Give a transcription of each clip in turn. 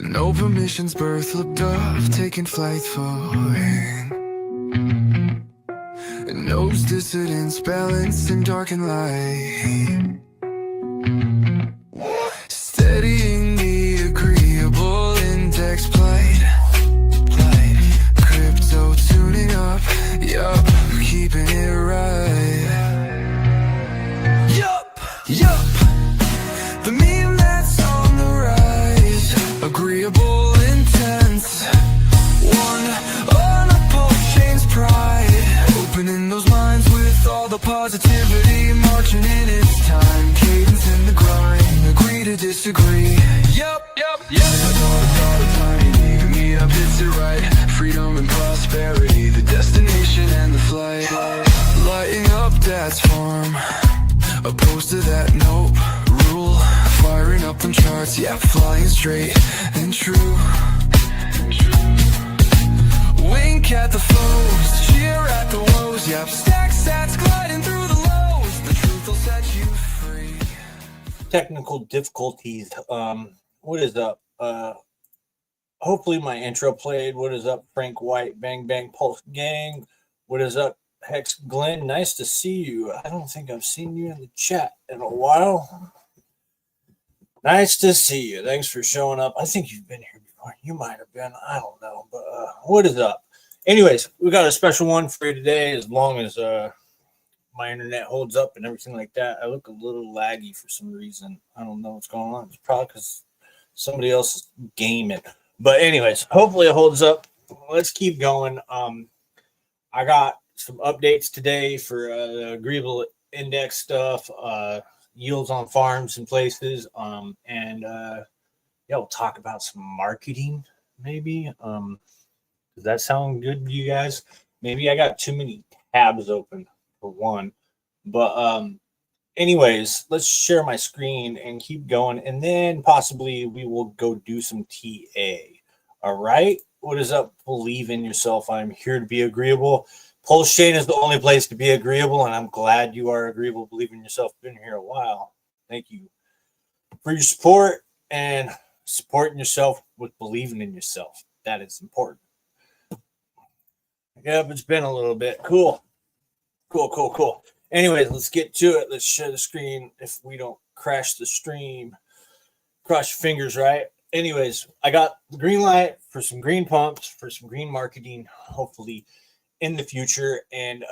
No permissions, birth looked up, taking flight falling. Knows dissidence, balance in dark and light. Steadying the agreeable index plight. Crypto tuning up, yup, keeping it right. Yup, the meme that's on the rise. Agreeable intense, one on a Pulsechain's pride. Opening those minds with all the positivity, marching in its time. Cadence in the grind, agree to disagree. Yup. I thought of tiny, meet up, hits it right. Freedom and prosperity, the destination and the flight. Lighting up dad's farm, opposed to that nope rule. Firing up them charts, yeah, flying straight and true. Wink at the foes, cheer at the woes. Yep, stack sats gliding through the lows. The truth will set you free. Technical difficulties. What is up? Hopefully my intro played. What is up, Frank White, Bang Bang Pulse Gang? What is up, Hex Glenn? Nice to see you. I don't think I've seen you in the chat in a while. Nice to see you. Thanks for showing up. I think you've been here before. You might have been. I don't know. But what is up? Anyways, we got a special one for you today. As long as my internet holds up and everything like that. I look a little laggy for some reason. I don't know what's going on. It's probably because somebody else is gaming. But anyways, hopefully it holds up. Let's keep going. I got some updates today for the agreeable index stuff, yields on farms and places, and we'll talk about some marketing maybe. Does that sound good to you guys? Maybe I got too many tabs open for one, but anyways, let's share my screen and keep going, and then possibly we will go do some TA. All right, what is up? Believe in yourself. I'm here to be agreeable. Pulsechain is the only place to be agreeable, and I'm glad you are agreeable. Believe in yourself. Been here a while. Thank you for your support and supporting yourself with believing in yourself. That is important. Yep, it's been a little bit. Cool. Anyways, let's get to it. Let's share the screen if we don't crash the stream. Cross your fingers, right? Anyways, I got the green light for some green pumps, for some green marketing, hopefully in the future. And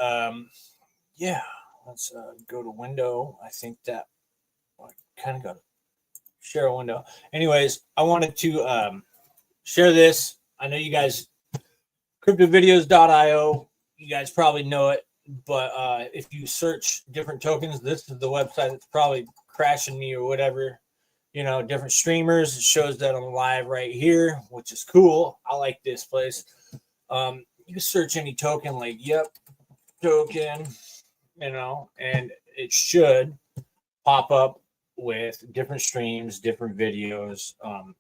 let's go to window. I think that I kind of got to share a window. Anyways, I wanted to share this. I know you guys, cryptovideos.io, you guys probably know it. But if you search different tokens, this is the website that's probably crashing me or whatever. You know, different streamers. It shows that I'm live right here, which is cool. I like this place. You can search any token like, token, and it should pop up with different streams, different videos.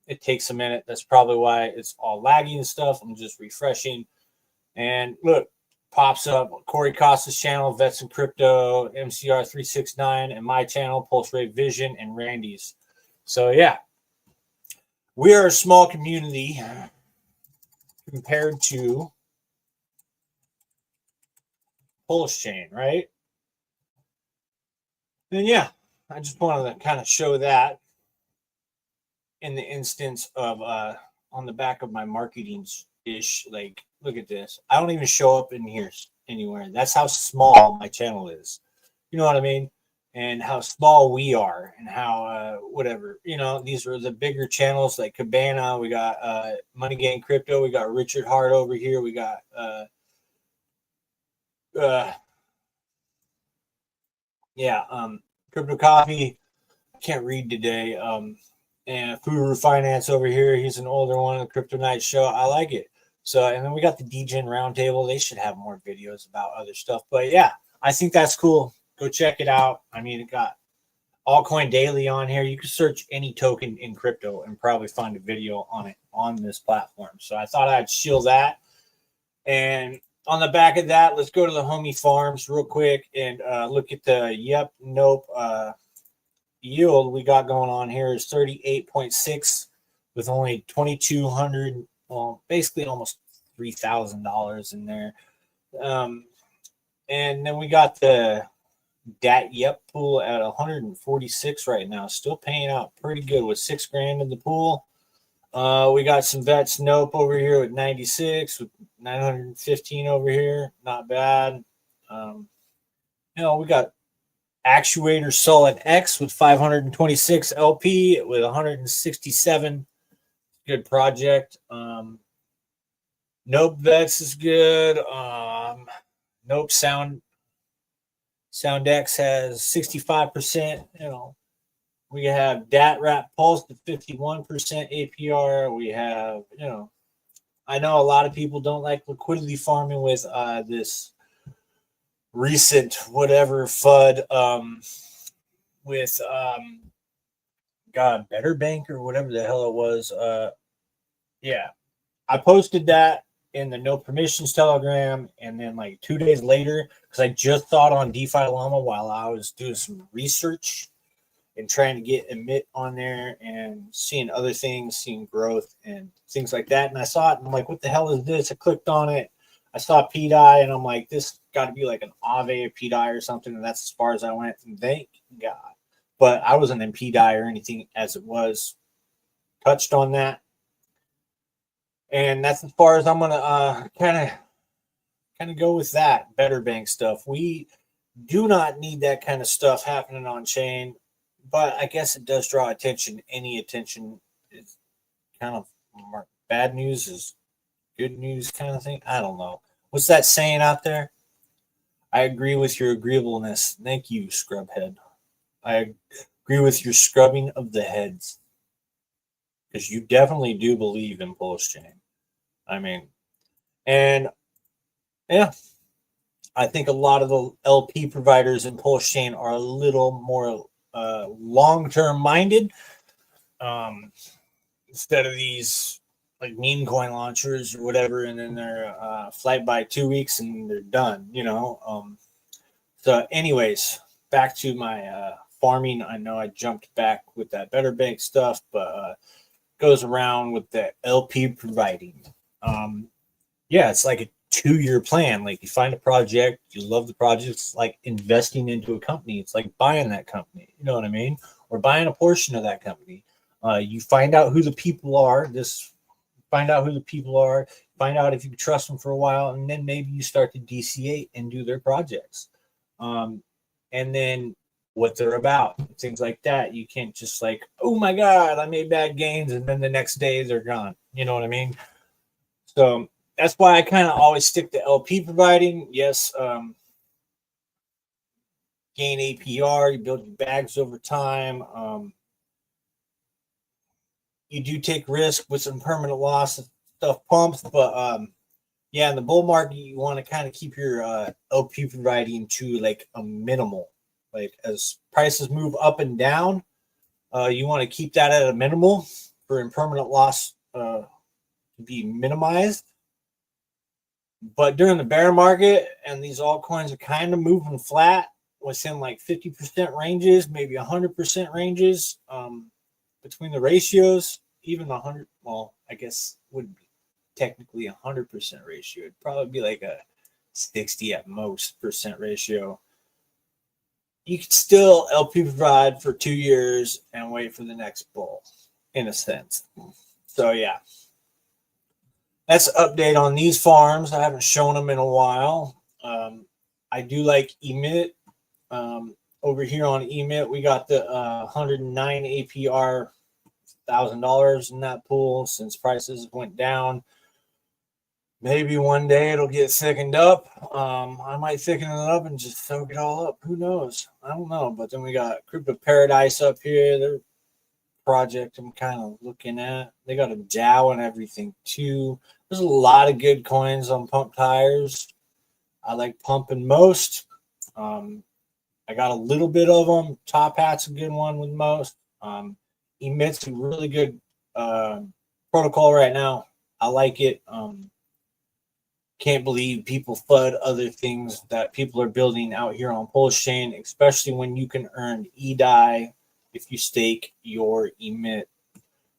It takes a minute. That's probably why it's all laggy and stuff. I'm just refreshing. And look, pops up Corey Costa's channel, Vets in Crypto, MCR369, and my channel, Pulse Rate Vision, and Randy's. So yeah, we are a small community compared to Pulsechain, right? And yeah, I just wanted to kind of show that in the instance of on the back of my marketing ish. Like, look at this. I don't even show up in here anywhere. That's how small my channel is. You know what I mean? And how small we are, and how whatever, these are the bigger channels like Cabana. We got Money Gang Crypto. We got Richard Hart over here. We got Crypto Coffee. I can't read today. And Furu Finance over here. He's an older one. The Crypto Night Show. I like it. So, and then we got the DGen Roundtable. They should have more videos about other stuff. But yeah, I think that's cool. Go check it out. I mean, it got Altcoin Daily on here. You can search any token in crypto and probably find a video on it on this platform. So I thought I'd shield that. And on the back of that, let's go to the homie farms real quick and look at the yield we got going on here is 38.6 with only $2,200, well, basically almost $3,000 in there. And then we got the Dat Yep pool at 146 right now, still paying out pretty good with $6,000 in the pool. We got some Vets Nope over here with 96, with 915 over here, not bad. We got Actuator Solid X with 526 LP with 167. Good project. Nope Vets is good. Nope Sound X has 65%. We have Dat Rap Pulse at 51% APR. We have, I know a lot of people don't like liquidity farming with this recent whatever FUD with Better Bank or whatever the hell it was. Yeah, I posted that in the no permissions Telegram, and then like 2 days later, because I just thought on DeFi Llama while I was doing some research and trying to get emit on there and seeing other things, seeing growth and things like that. And I saw it and I'm like, what the hell is this? I clicked on it. I saw PDI and I'm like, this got to be like an Aave or PDI or something. And that's as far as I went. And thank God. But I wasn't in PDI or anything as it was touched on that. And that's as far as I'm going to kind of go with that Better Bank stuff. We do not need that kind of stuff happening on chain. But I guess it does draw attention. Any attention is kind of bad news is good news kind of thing. I don't know. What's that saying out there? I agree with your agreeableness. Thank you, Scrubhead. I agree with your scrubbing of the heads. Because you definitely do believe in Pulsechain. I mean, and yeah, I think a lot of the LP providers in Pulsechain are a little more long-term minded instead of these like meme coin launchers or whatever, and then they're flight by 2 weeks and they're done, so anyways, back to my farming. I know I jumped back with that Better Bank stuff, but goes around with the LP providing. It's like a 2-year plan. Like you find a project, you love the project. It's like investing into a company. It's like buying that company. You know what I mean? Or buying a portion of that company. You find out who the people are. Find out who the people are. Find out if you trust them for a while, and then maybe you start to DCA and do their projects. And then what they're about, things like that. You can't just like, oh my God, I made bad gains, and then the next day they're gone. You know what I mean? So that's why I kind of always stick to LP providing. Yes, gain APR, you build your bags over time. You do take risk with some permanent loss if stuff pumps, but in the bull market, you want to kind of keep your LP providing to like a minimal. Like as prices move up and down, you want to keep that at a minimal for impermanent loss to be minimized. But during the bear market, and these altcoins are kind of moving flat within like 50% ranges, maybe 100% ranges between the ratios, even 100. Well, I guess wouldn't be technically 100% ratio. It'd probably be like a 60 at most % ratio. You could still LP provide for 2 years and wait for the next bull, in a sense. So yeah. That's an update on these farms. I haven't shown them in a while. I do like emit. Over here on emit, we got the 109 APR, $1,000 in that pool since prices went down. Maybe one day it'll get thickened up. I might thicken it up and just soak it all up. Who knows? I don't know. But then we got Crypto Paradise up here. Their project I'm kind of looking at. They got a DAO and everything too. There's a lot of good coins on pump tires. I like pumping most. I got a little bit of them. Top Hat's a good one with most. Emit's a really good protocol right now. I like it. Can't believe people FUD other things that people are building out here on Pulsechain, especially when you can earn EDI if you stake your emit.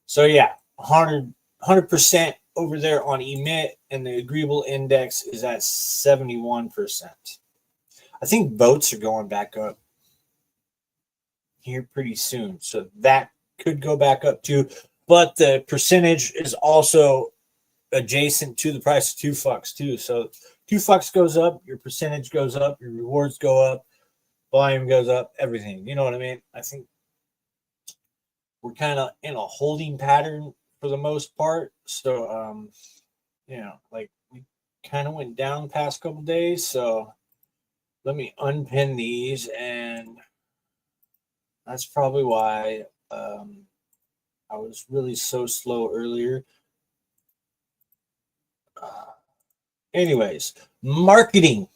So yeah, 100% over there on emit, and the agreeable index is at 71%. I think votes are going back up here pretty soon, so that could go back up too. But the percentage is also adjacent to the price of 2 fucks too. So 2 fucks goes up, your percentage goes up, your rewards go up, volume goes up, everything. You know what I mean? I think we're kind of in a holding pattern for the most part. So, like we kind of went down the past couple days. So let me unpin these, and that's probably why I was really so slow earlier. Anyways, marketing.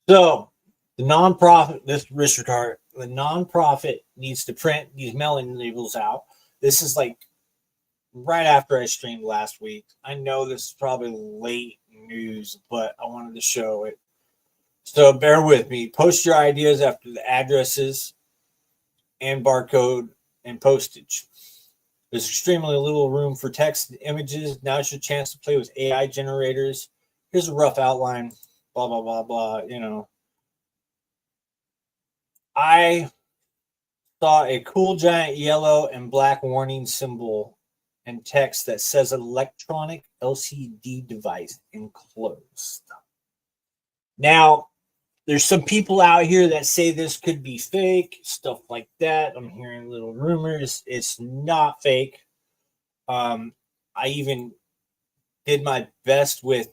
So the nonprofit, this Richard Hart, the nonprofit needs to print these mailing labels out. This is like right after I streamed last week. I know this is probably late news, but I wanted to show it. So bear with me. Post your ideas after the addresses and barcode and postage. There's extremely little room for text and images. Now's your chance to play with AI generators. Here's a rough outline. Blah, blah, blah, blah. I saw a cool giant yellow and black warning symbol and text that says electronic LCD device enclosed. Now, there's some people out here that say this could be fake, stuff like that. I'm hearing little rumors. It's not fake. I even did my best with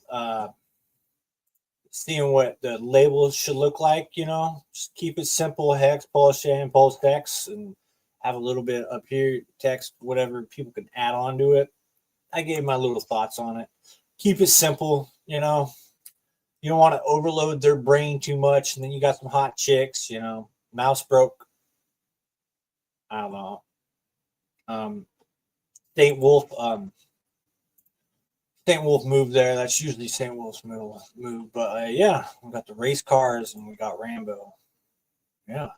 seeing what the labels should look like, just keep it simple, hex, Pulsechain, pulse hex, and have a little bit up here, text, whatever people can add on to it. I gave my little thoughts on it. Keep it simple, You don't want to overload their brain too much, and then you got some hot chicks, mouse broke. I don't know. St. Wolf moved there. That's usually St. Wolf's move. But yeah, we got the race cars and we got Rambo. Yeah.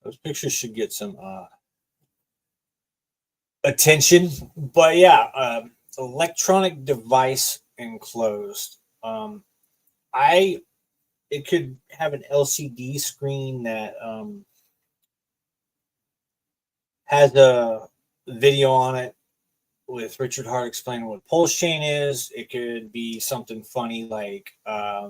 Those pictures should get some attention. But yeah, electronic device enclosed. It could have an LCD screen that has a video on it with Richard Hart explaining what Pulsechain is. It could be something funny like I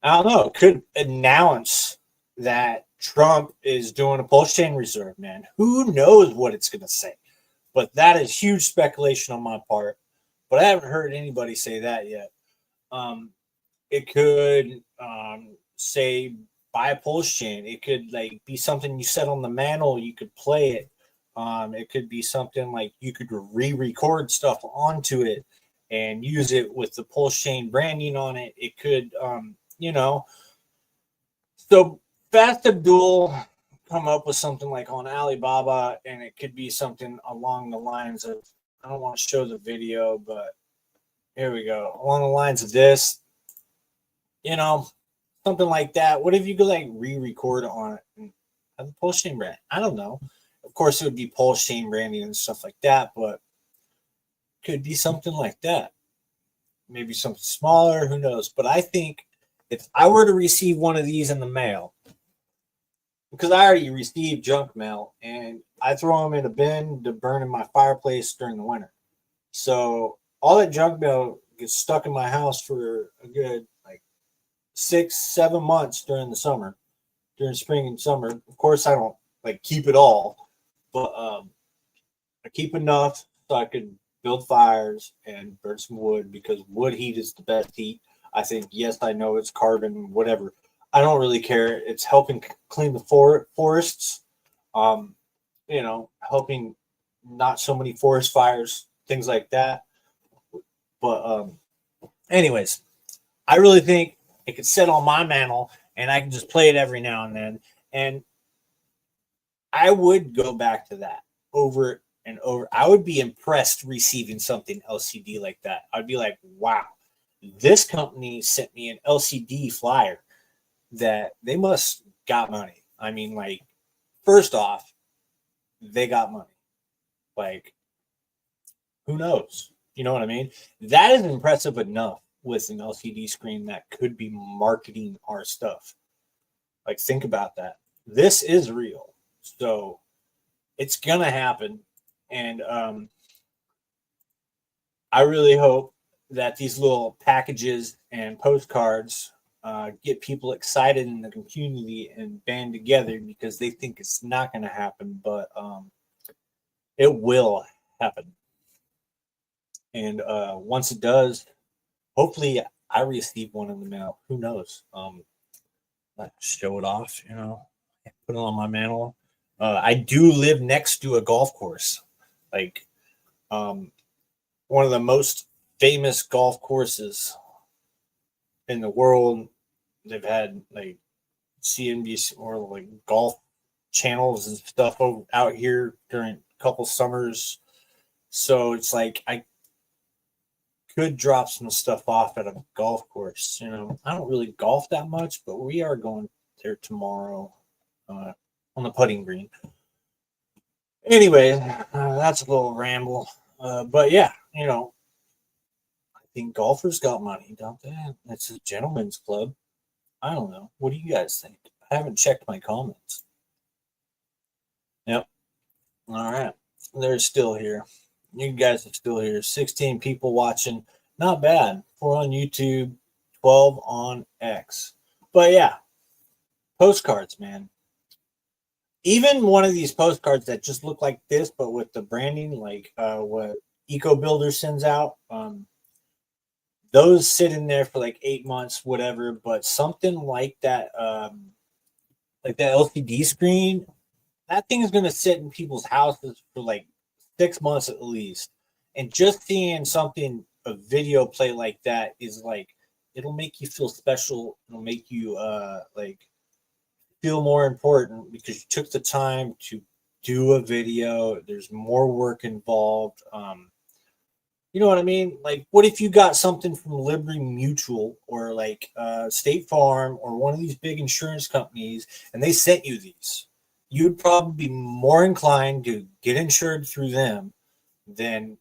don't know. It could announce that Trump is doing a Pulsechain reserve. Man, who knows what it's going to say? But that is huge speculation on my part. But I haven't heard anybody say that yet. It could say buy a Pulsechain. It could like be something you set on the mantle. You could play it. It could be something like you could re-record stuff onto it and use it with the Pulsechain branding on it. It could, So Fast Abdul come up with something like on Alibaba, and it could be something along the lines of, I don't want to show the video, but here we go. Along the lines of this, something like that. What if you could like re-record on it and have the Pulsechain brand? I don't know. Of course, it would be Pulsechain branding and stuff like that, but it could be something like that. Maybe something smaller, who knows? But I think if I were to receive one of these in the mail, because I already received junk mail and I throw them in a bin to burn in my fireplace during the winter. So all that junk mail gets stuck in my house for a good 6-7 months during the summer, during spring and summer. Of course, I don't keep it all, but I keep enough so I could build fires and burn some wood, because wood heat is the best heat. I think, yes, I know it's carbon, whatever. I don't really care. It's helping clean the forests, helping not so many forest fires, things like that. But anyways, I really think it could sit on my mantle and I can just play it every now and then. And I would go back to that over and over. I would be impressed receiving something LCD like that. I'd be like, wow, this company sent me an LCD flyer that they must got money. I mean, first off, they got money. Like, who knows? You know what I mean? That is impressive enough with an LCD screen that could be marketing our stuff. Like, think about that. This is real. So it's gonna happen. And I really hope that these little packages and postcards get people excited in the community and band together, because they think it's not going to happen, but it will happen. And once it does, hopefully I receive one in the mail. Who knows? Show it off, put it on my mantle. I do live next to a golf course, like one of the most famous golf courses in the world. They've had like CNBC or like golf channels and stuff out here during a couple summers. So it's like I could drop some stuff off at a golf course. I don't really golf that much, but we are going there tomorrow on the putting green. Anyway, that's a little ramble. But yeah, I think golfers got money, don't they? It's a gentleman's club. I don't know. What do you guys think? I haven't checked my comments. Yep. All right. They're still here. You guys are still here. 16 people watching. Not bad. 4 on YouTube, 12 on X. But yeah, postcards, man. Even one of these postcards that just look like this, but with the branding, like what Eco Builder sends out, those sit in there for like 8 months, whatever. But something like that LCD screen, that thing is going to sit in people's houses for like 6 months at least. And just seeing something, a video play like that, is like, it'll make you feel special. It'll make you like feel more important because you took the time to do a video. There's more work involved. You know what I mean? Like, what if you got something from Liberty Mutual or like State Farm or one of these big insurance companies, and they sent you these? You'd probably be more inclined to get insured through them than,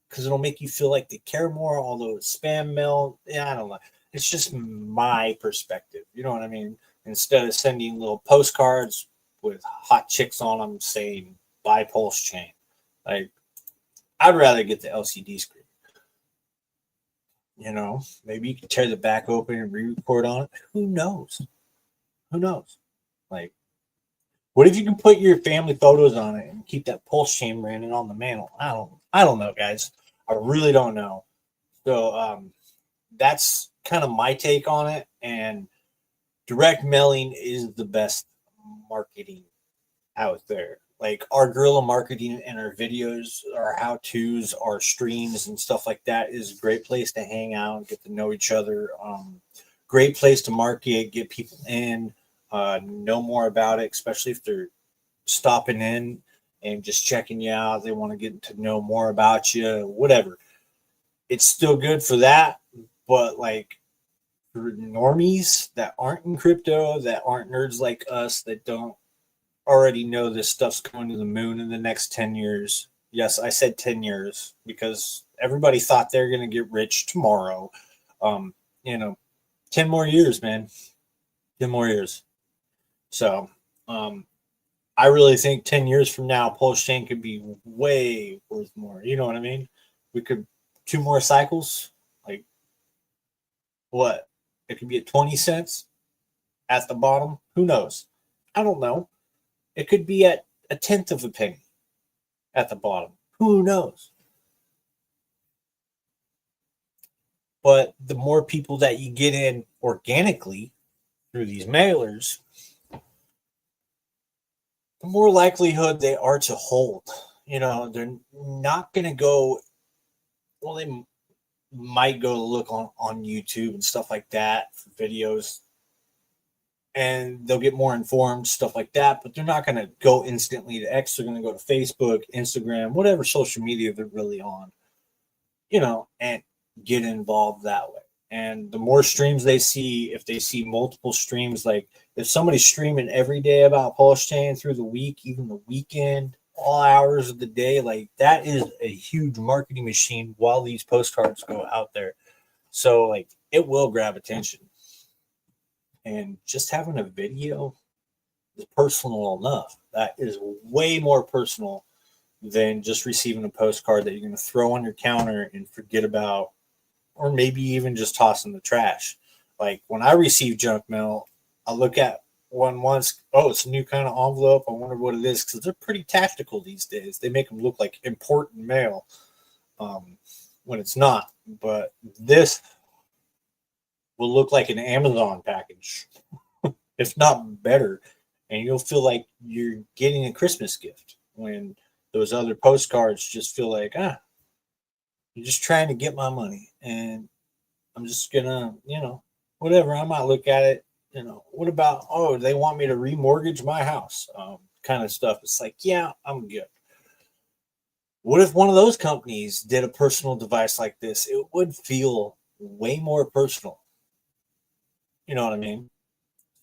because it'll make you feel like they care more. Although it's spam mail, yeah, I don't know. It's just my perspective. You know what I mean? Instead of sending little postcards with hot chicks on them saying "buy Pulsechain," like, I'd rather get the LCD screen. Maybe you can tear the back open and re-record on it. Who knows? Who knows? Like, what if you can put your family photos on it and keep that Pulsechain branding on the mantle? I don't know, guys. I really don't know. So that's kind of my take on it. And direct mailing is the best marketing out there. Like, our guerrilla marketing and our videos, our how-tos, our streams and stuff like that is a great place to hang out, get to know each other. Great place to market, get people in, know more about it, especially if they're stopping in and just checking you out. They want to get to know more about you, whatever. It's still good for that, but like for normies that aren't in crypto, that aren't nerds like us, that don't already know this stuff's going to the moon in the next 10 years. Yes, I said 10 years because everybody thought they're going to get rich tomorrow. 10 more years, man. 10 more years. So, I really think 10 years from now, Pulsechain could be way worth more. You know what I mean? We could 2 more cycles. Like, what? It could be at 20 cents at the bottom. Who knows? I don't know. It could be at a tenth of a penny at the bottom. Who knows? But the more people that you get in organically through these mailers, the more likelihood they are to hold. They're not going to go, well, they might go look on YouTube and stuff like that for videos, and they'll get more informed, stuff like that, but they're not going to go instantly to X. They're going to go to Facebook, Instagram, whatever social media they're really on, and get involved that way. And the more streams they see, if they see multiple streams, like if somebody's streaming every day about Pulsechain through the week, even the weekend, all hours of the day. Like that is a huge marketing machine while these postcards go out there. So like it will grab attention. And just having a video is personal enough. That is way more personal than just receiving a postcard that you're going to throw on your counter and forget about, or maybe even just toss in the trash. Like when I receive junk mail, I look at one once. Oh, it's a new kind of envelope. I wonder what it is because they're pretty tactical these days. They make them look like important mail um, when it's not. But this will look like an Amazon package, if not better, and you'll feel like you're getting a Christmas gift when those other postcards just feel like you're just trying to get my money, and I'm just gonna, whatever. I might look at it. What about? Oh, they want me to remortgage my house, kind of stuff. It's like, yeah, I'm good. What if one of those companies did a personal device like this? It would feel way more personal. You know what I mean?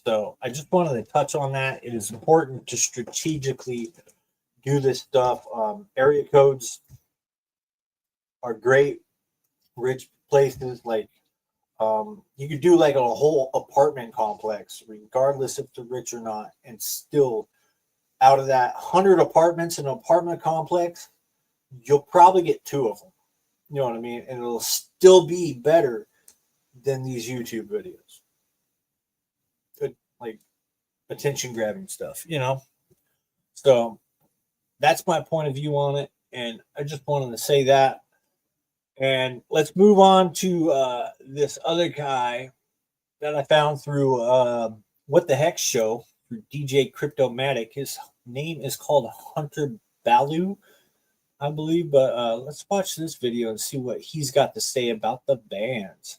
So I just wanted to touch on that. It is important to strategically do this stuff. Area codes are great. Rich places like you could do like a whole apartment complex, regardless if they're rich or not, and still out of that 100 apartments in an apartment complex, you'll probably get two of them. You know what I mean? And it'll still be better than these YouTube videos. Good, like attention grabbing stuff. So that's my point of view on it. And I just wanted to say that. And let's move on to this other guy that I found through What the Heck show through DJ Cryptomatic. His name is called Hunter Balu, I believe. But let's watch this video and see what he's got to say about the bans.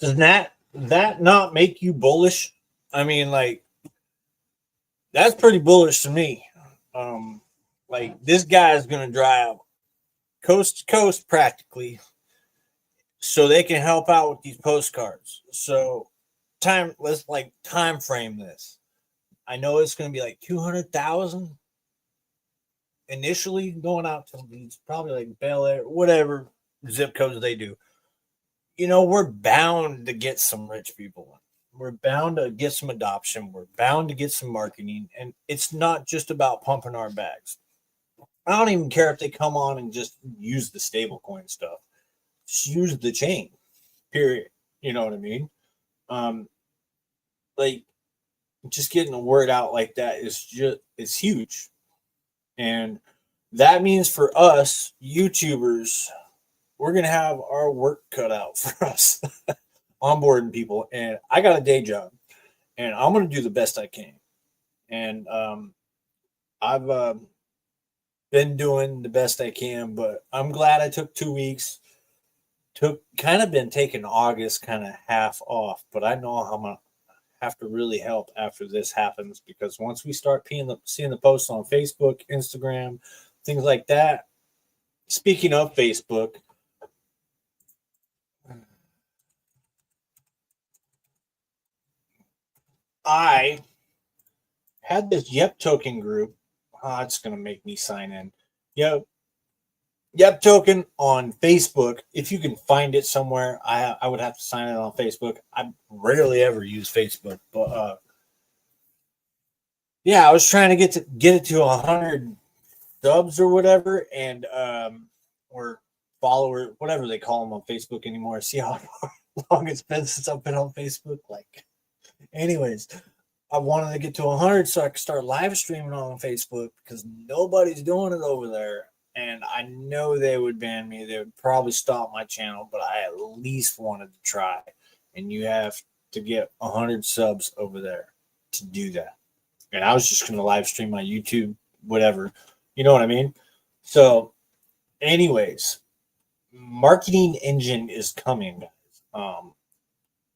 Does that not make you bullish? I mean, like, that's pretty bullish to me. Like, this guy is going to drive coast to coast practically so they can help out with these postcards. So let's like time frame this. I know it's going to be like 200,000 initially going out to these probably like Bel Air, whatever zip codes they do. You know, we're bound to get some rich people. We're bound to get some adoption. We're bound to get some marketing. And it's not just about pumping our bags. I don't even care if they come on and just use the stablecoin stuff. Just use the chain, period. You know what I mean? Um, like, just getting the word out like that is just, it's huge. And that means for us YouTubers, we're going to have our work cut out for us onboarding people. And I got a day job and I'm going to do the best I can. And I've been doing the best I can, but I'm glad I took 2 weeks. Been taking August kind of half off, but I know I'm going to have to really help after this happens, because once we start seeing the posts on Facebook, Instagram, things like that. Speaking of Facebook, I had this Yep token group. Oh, it's going to make me sign in. Yep token on Facebook. If you can find it somewhere, I would have to sign in on Facebook. I rarely ever use Facebook, but yeah, I was trying to get it to 100 subs or whatever, and or followers, whatever they call them on Facebook anymore. See how long it's been since I've been on Facebook. Like, anyways, I wanted to get to 100 so I could start live streaming on Facebook, because nobody's doing it over there. And I know they would ban me. They would probably stop my channel, but I at least wanted to try. And you have to get 100 subs over there to do that. And I was just going to live stream my YouTube, whatever. You know what I mean? So, anyways, marketing engine is coming, guys.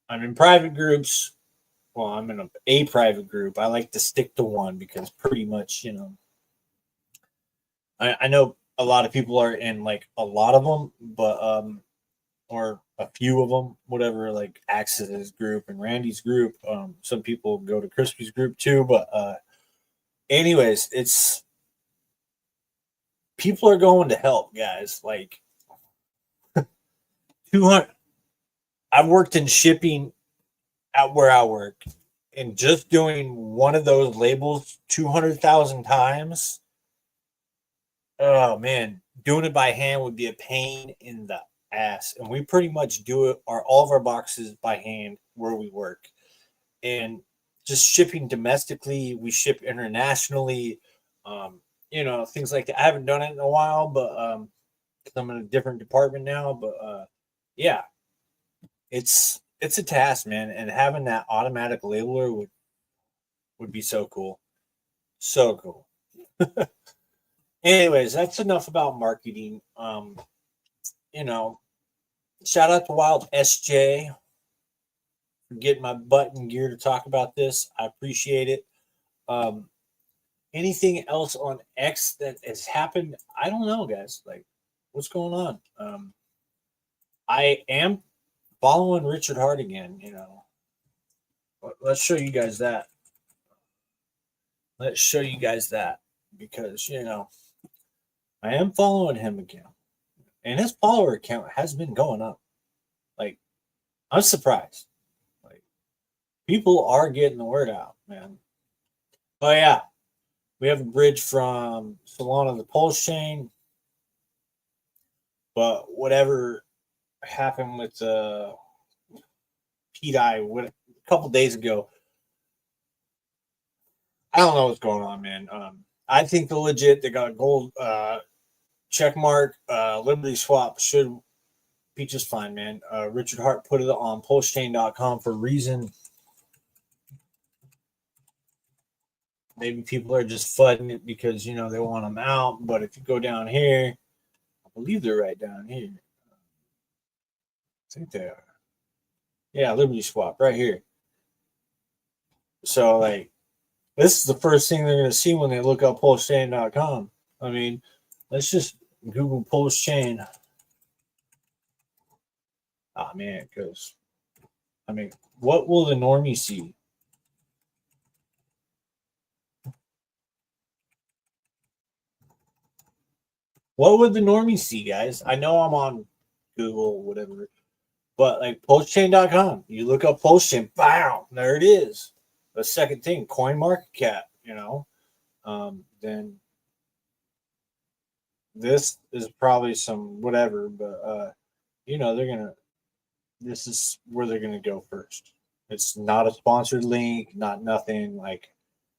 I'm in private groups. Well, I'm in a private group. I like to stick to one because pretty much, I know a lot of people are in like a lot of them, but or a few of them, whatever, like Axe's group and Randy's group. Some people go to Crispy's group too, but anyways, it's people are going to help, guys. Like 200. I've worked in shipping at where I work, and just doing one of those labels 200,000 times. Oh man, doing it by hand would be a pain in the ass. And we pretty much do it all of our boxes by hand where we work. And just shipping domestically, we ship internationally, things like that. I haven't done it in a while, but because I'm in a different department now. But yeah, it's a task, man. And having that automatic labeler would be so cool. So cool. Anyways, that's enough about marketing. Shout out to Wild SJ for getting my butt in gear to talk about this. I appreciate it. Anything else on X that has happened? I don't know, guys. Like, what's going on? I am following Richard Hart again. Let's show you guys that. Let's show you guys that, because I am following him again, and his follower count has been going up. Like, I'm surprised. Like, people are getting the word out, man. Oh yeah, we have a bridge from Solana to Pulsechain, but whatever happened with PDI a couple days ago, I don't know what's going on, man. I think the legit, they got a gold check mark. Liberty swap should be just fine, man. Richard Hart put it on pulsechain.com for a reason. Maybe people are just flooding it because they want them out. But if you go down here, I believe they're right down here. I think they are. Yeah, Liberty Swap right here. So like this is the first thing they're gonna see when they look up Pulsechain.com. I mean, let's just Google Pulsechain. Oh man, because I mean, what will the normie see? What would the normie see, guys? I know I'm on Google, whatever, but like Pulsechain.com, you look up Pulsechain, bam, there it is. The second thing, coin market cap, then this is probably some whatever, but they're gonna this is where they're gonna go first. It's not a sponsored link, not nothing like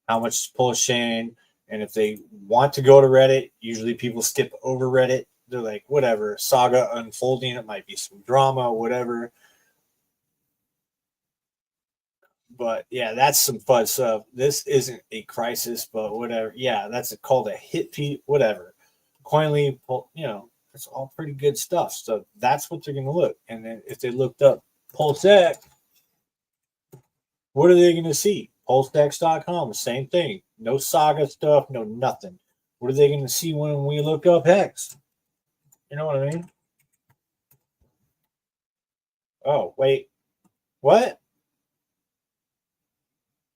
how much is Pulsechain. And if they want to go to Reddit, usually people skip over Reddit. They're like, whatever, saga unfolding, it might be some drama, whatever. But yeah, that's some fun stuff. This isn't a crisis, but whatever. Yeah, that's called a hit feed, whatever. Coinly, it's all pretty good stuff. So that's what they're going to look. And then if they looked up Pulsec, what are they going to see? Pulsex.com, same thing. No saga stuff, no nothing. What are they going to see when we look up Hex? You know what I mean? Oh, wait. What?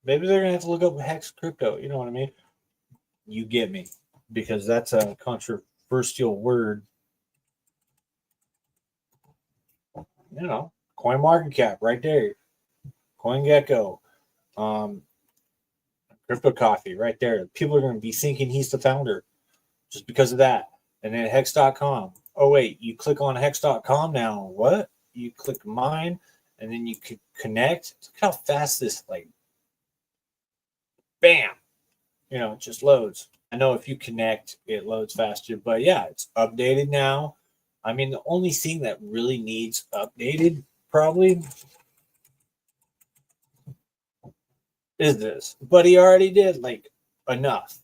Maybe they're going to have to look up Hex crypto. You know what I mean? You get me. Because that's a controversial word. Coin market cap right there. CoinGecko. Crypto Coffee right there. People are going to be thinking he's the founder just because of that. And then Hex.com. Oh, wait, you click on Hex.com now. What? You click mine and then you could connect. Look how fast this, bam, it just loads. I know if you connect, it loads faster, but yeah, it's updated now. I mean, the only thing that really needs updated probably is this, but he already did enough.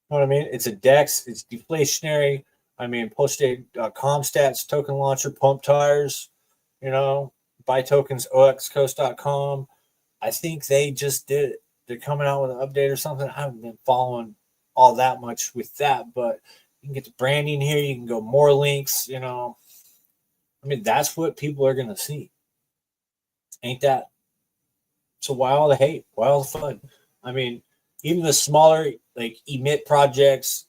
You know what I mean? It's a DEX, it's deflationary. I mean, Pulsechain.com stats, token launcher, pump tires, buy tokens, oxcoast.com. I think they just did it. They're coming out with an update or something. I haven't been following all that much with that, but you can get the branding here. You can go more links, I mean, that's what people are going to see. Ain't that? So why all the hate? Why all the fun? I mean, even the smaller, emit projects,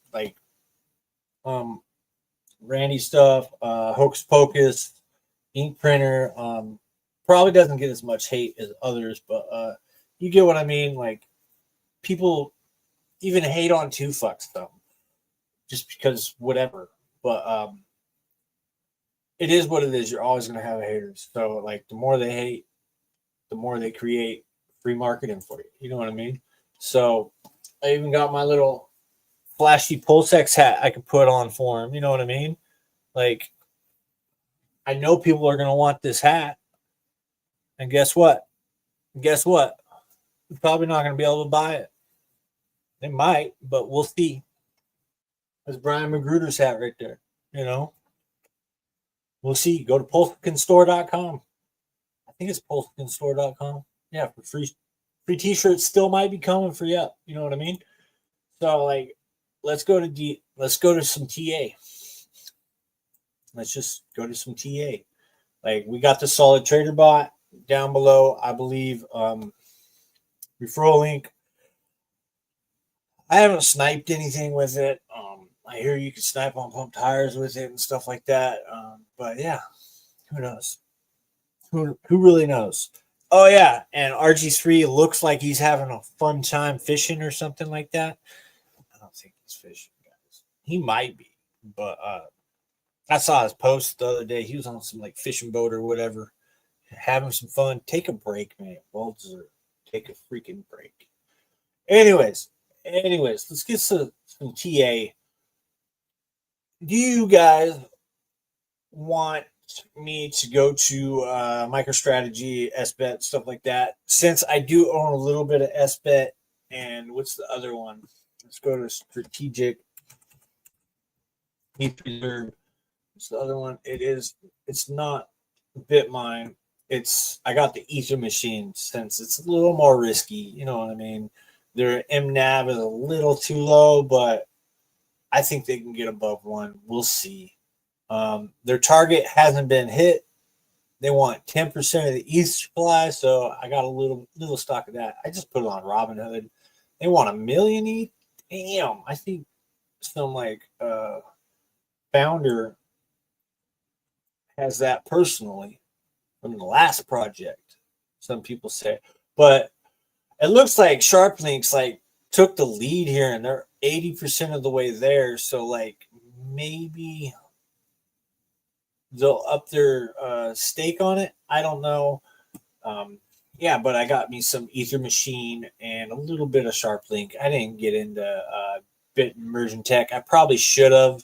Randy stuff, Hocus Pocus, Ink Printer, probably doesn't get as much hate as others, but you get what I mean. Like, people even hate on 2fuck stuff just because whatever. But it is what it is. You're always going to have haters. So, the more they hate, the more they create free marketing for you. You know what I mean? So, I even got my little flashy Pulsex hat I could put on for him. You know what I mean? I know people are going to want this hat. And guess what? Guess what? You're probably not going to be able to buy it. They might, but we'll see. There's Brian Magruder's hat right there. We'll see. Go to pulsechainstore.com. I think it's pulsechainstore.com. Yeah, for free t-shirts still might be coming for you. You know what I mean? So let's go to some TA. Let's just go to some TA. We got the Solid Trader bot down below, I believe. Referral link. I haven't sniped anything with it. I hear you can snipe on pump tires with it and stuff like that. But yeah, who knows? Who really knows? Oh yeah, and RG3 looks like he's having a fun time fishing or something like that. I don't think he's fishing, guys. He might be, but I saw his post the other day. He was on some fishing boat or whatever, having some fun. Take a break, man. Well deserved. Take a freaking break. Anyways, let's get some TA. Do you guys want me to go to MicroStrategy, SBET, stuff like that? Since I do own a little bit of SBET, and what's the other one? Let's go to Strategic. What's the other one? It's not BitMine. I got the Ether machine since it's a little more risky. You know what I mean? Their MNAV is a little too low, but I think they can get above 1. We'll see. Their target hasn't been hit. They want 10% of the ETH supply, so I got a little stock of that. I just put it on Robinhood. They want 1 million ETH. Damn, I think some like founder has that personally from the last project. Some people say, but it looks like SharpLinks like took the lead here, and they're 80% of the way there. So like maybe they'll up their stake on it. I don't know. Yeah, but I got me some Ether machine and a little bit of SharpLink. I didn't get into Bit Immersion Tech. I probably should have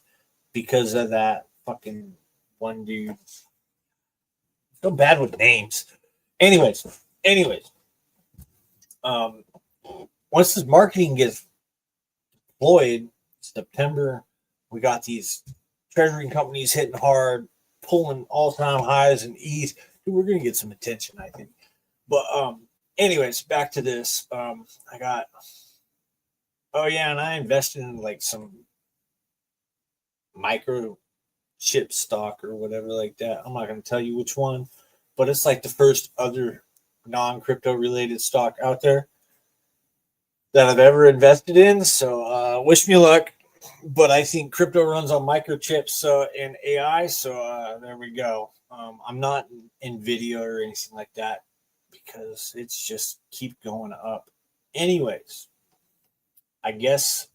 because of that fucking one dude. So bad with names. Anyways. Once this marketing gets deployed, September, we got these treasury companies hitting hard, pulling all-time highs in ETH. Dude, we're gonna get some attention, I think. But anyways, back to this. I got and I invested in like some microchip stock or whatever like that. I'm not gonna tell you which one, but it's like the first other non-crypto related stock out there that I've ever invested in. So wish me luck. But I think crypto runs on microchips and AI. So there we go. I'm not NVIDIA or anything like that because it's just keep going up. Anyways, I guess,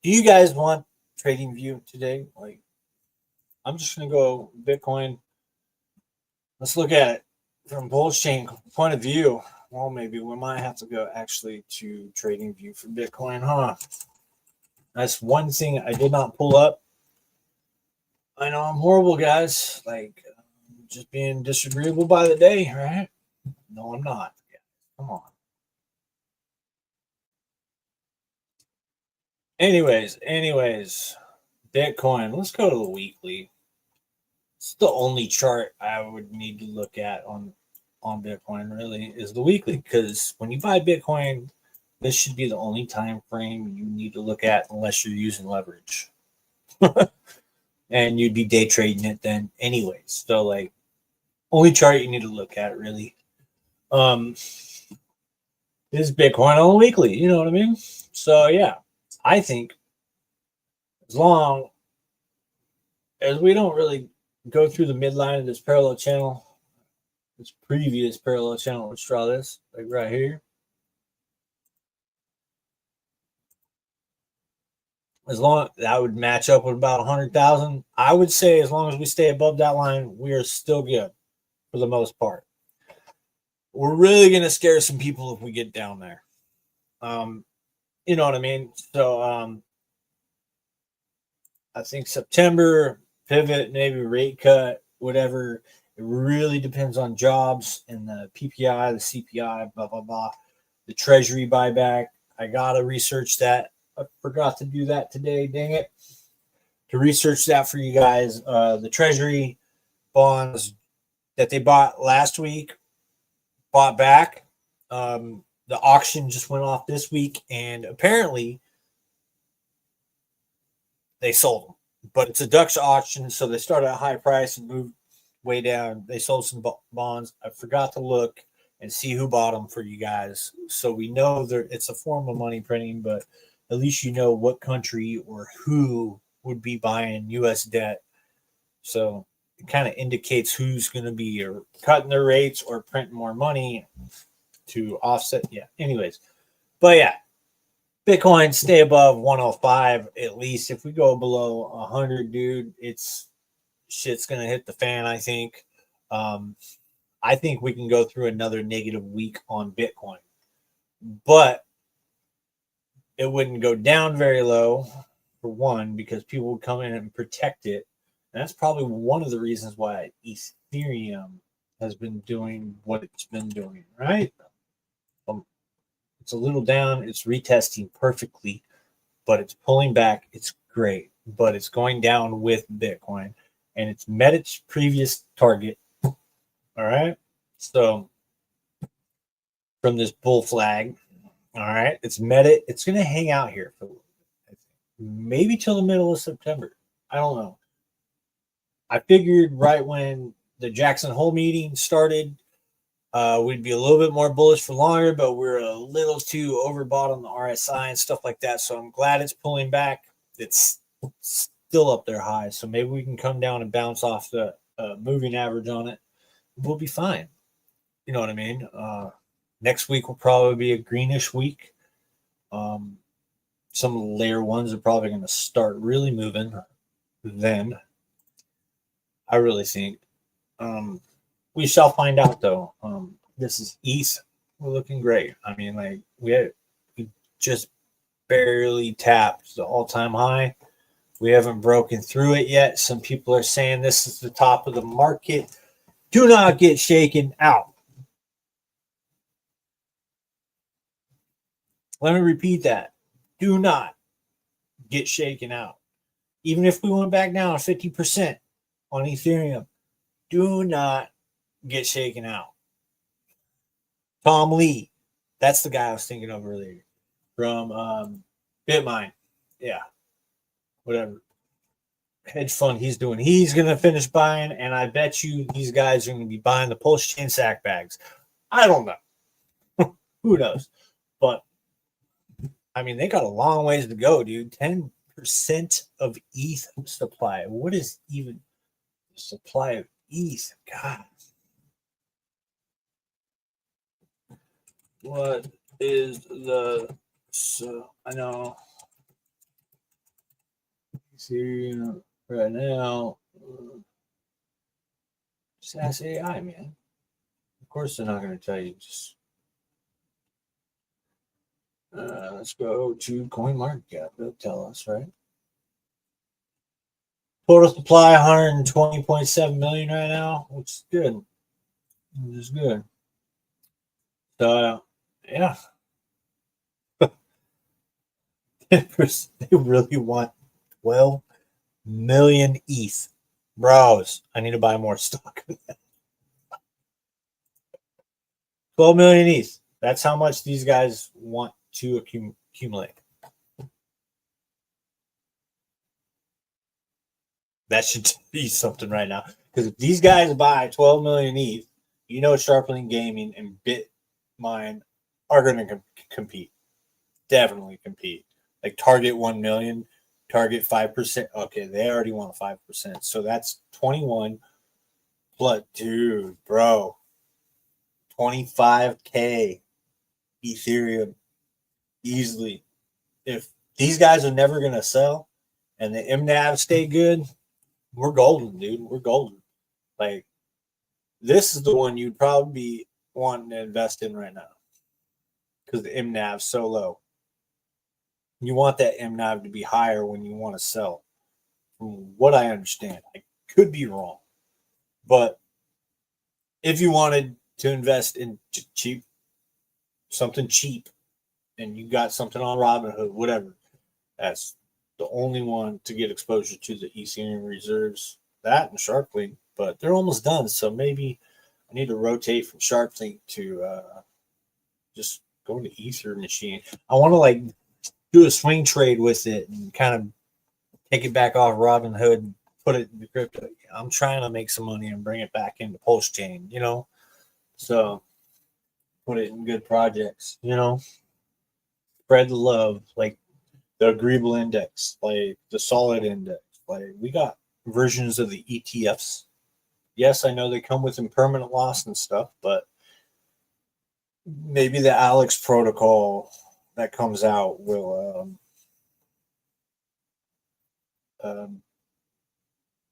do you guys want trading view today? Like, I'm just going to go Bitcoin. Let's look at it from Pulsechain point of view. Well, maybe we might have to go actually to trading view for Bitcoin, huh? That's one thing I did not pull up. I know I'm horrible, guys. Like, just being disagreeable by the day, right? No, I'm not. Come on. Anyways, Bitcoin. Let's go to the weekly. It's the only chart I would need to look at on Bitcoin, really, is the weekly. Because when you buy Bitcoin, this should be the only time frame you need to look at unless you're using leverage. And you'd be day trading it then anyways. So like only chart you need to look at really is Bitcoin on the weekly, you know what I mean? So yeah, I think as long as we don't really go through the midline of this parallel channel, this previous parallel channel, let's draw this like right here. As long that would match up with about 100,000, I would say as long as we stay above that line, we are still good for the most part. We're really going to scare some people if we get down there. You know what I mean? So I think September, pivot, maybe rate cut, whatever. It really depends on jobs and the PPI, the CPI, blah, blah, blah. The treasury buyback. I got to research that. I forgot to do that today, dang it. To research that for you guys. The treasury bonds that they bought last week, bought back. The auction just went off this week, and apparently they sold them. But it's a Dutch auction, so they started at a high price and moved way down. They sold some bonds. I forgot to look and see who bought them for you guys. So we know that it's a form of money printing, but at least you know what country or who would be buying U.S. debt. So it kind of indicates who's going to be cutting their rates or printing more money to offset. Yeah. Anyways, but yeah, Bitcoin stay above 105 at least. If we go below 100, dude, shit's going to hit the fan, I think. I think we can go through another negative week on Bitcoin. But it wouldn't go down very low, for one, because people would come in and protect it. And that's probably one of the reasons why Ethereum has been doing what it's been doing, right? It's a little down. It's retesting perfectly, but it's pulling back. It's great, but it's going down with Bitcoin, and it's met its previous target. All right. So from this bull flag, all right, it's meta. It's going to hang out here for maybe till the middle of September. I don't know. I figured right when the Jackson Hole meeting started, we'd be a little bit more bullish for longer, but we're a little too overbought on the RSI and stuff like that. So I'm glad it's pulling back. It's still up there high. So maybe we can come down and bounce off the moving average on it. We'll be fine. You know what I mean? Next week will probably be a greenish week. Some of the layer ones are probably going to start really moving then. I really think. We shall find out, though. This is East. We're looking great. I mean, like we just barely tapped the all-time high. We haven't broken through it yet. Some people are saying this is the top of the market. Do not get shaken out. Let me repeat that. Do not get shaken out. Even if we went back down 50% on Ethereum, do not get shaken out. Tom Lee, that's the guy I was thinking of earlier from Bitmine. Yeah, whatever hedge fund he's doing. He's going to finish buying, and I bet you these guys are going to be buying the Pulsechain sack bags. I don't know. Who knows? But, I mean, they got a long ways to go, dude. 10% of ETH supply. What is even the supply of ETH? God. What is the, so I know, see right now, just ask AI, man. Of course they're not going to tell you. Just let's go to CoinMarketCap. They'll tell us, right? Total supply 120.7 million right now, which is good. Which is good. So yeah. They really want 12 million ETH. Bros, I need to buy more stock. 12 million ETH. That's how much these guys want to accumulate. That should be something right now. Because if these guys buy 12 million ETH, you know Sharpling Gaming and Bitmine are going to compete. Definitely compete. Like target 1 million, target 5%. Okay, they already want 5%. So that's 21. But dude, bro, 25K Ethereum easily. If these guys are never going to sell and the MNAV stay good, we're golden, dude. We're golden. Like, this is the one you'd probably be wanting to invest in right now because the MNAV's so low. You want that MNAV to be higher when you want to sell. From what I understand, I could be wrong. But if you wanted to invest in cheap, something cheap, and you got something on Robinhood, whatever, that's the only one to get exposure to the Ethereum reserves. That and Sharpling, but they're almost done. So maybe I need to rotate from Sharpling to just go to Ether machine. I want to like do a swing trade with it and kind of take it back off Robinhood and put it into crypto. I'm trying to make some money and bring it back into Pulsechain, you know? So put it in good projects, you know? Spread the love, like the Agreeable Index, like the Solid Index. Like we got versions of the ETFs. Yes, I know they come with impermanent loss and stuff, but maybe the Alex protocol that comes out will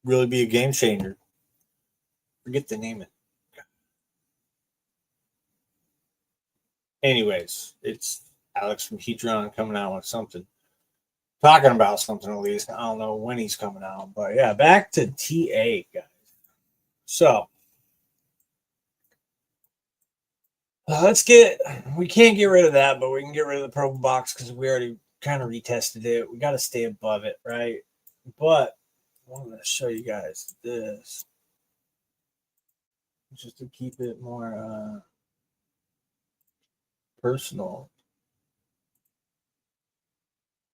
really be a game changer. Forget the name of it. Anyways, it's Alex from Heatron coming out with something. Talking about something at least. I don't know when he's coming out. But yeah, back to TA, guys. So we can't get rid of that, but we can get rid of the purple box because we already kind of retested it. We got to stay above it, right? But I want to show you guys this. just to keep it more personal.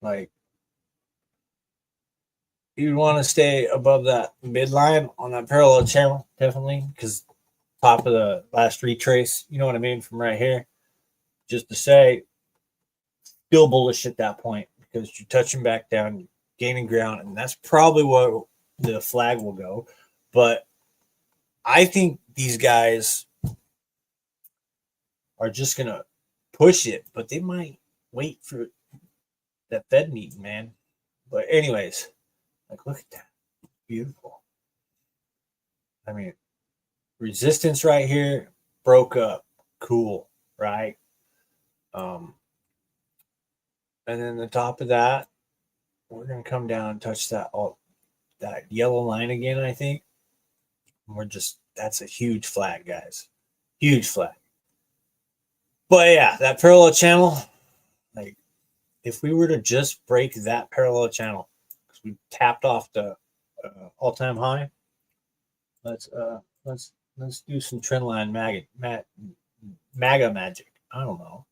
Like, you'd want to stay above that midline on that parallel channel, definitely, because top of the last retrace, you know what I mean, from right here. Just to say, still bullish at that point because you're touching back down, gaining ground, and that's probably what the flag will go. But I think these guys are just gonna push it, but they might wait for that Fed meeting, man. But anyways, like, look at that, beautiful. I mean, resistance right here broke up, cool, right? And then the top of that, we're gonna come down and touch that that yellow line again, I think. And we're just, that's a huge flag, guys. Huge flag. But yeah, that parallel channel, like, if we were to just break that parallel channel, because we tapped off the all-time high, let's do some trend line MAGA magic. I don't know.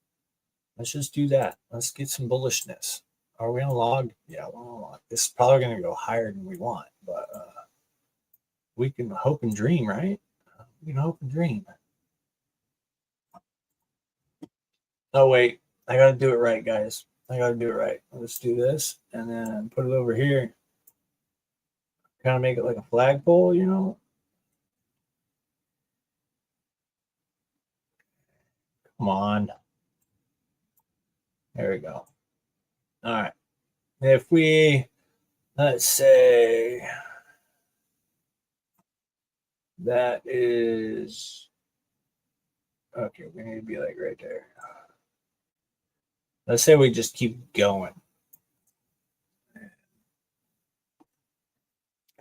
Let's just do that. Let's get some bullishness. Are we on log? Yeah, we're on log. This is probably going to go higher than we want, but we can hope and dream, right? We can hope and dream. Oh, wait. I got to do it right, guys. I got to do it right. Let's do this and then put it over here. Kind of make it like a flagpole, you know? Come on. There we go. All right. If we, let's say, that is, okay, we need to be like right there. Let's say we just keep going.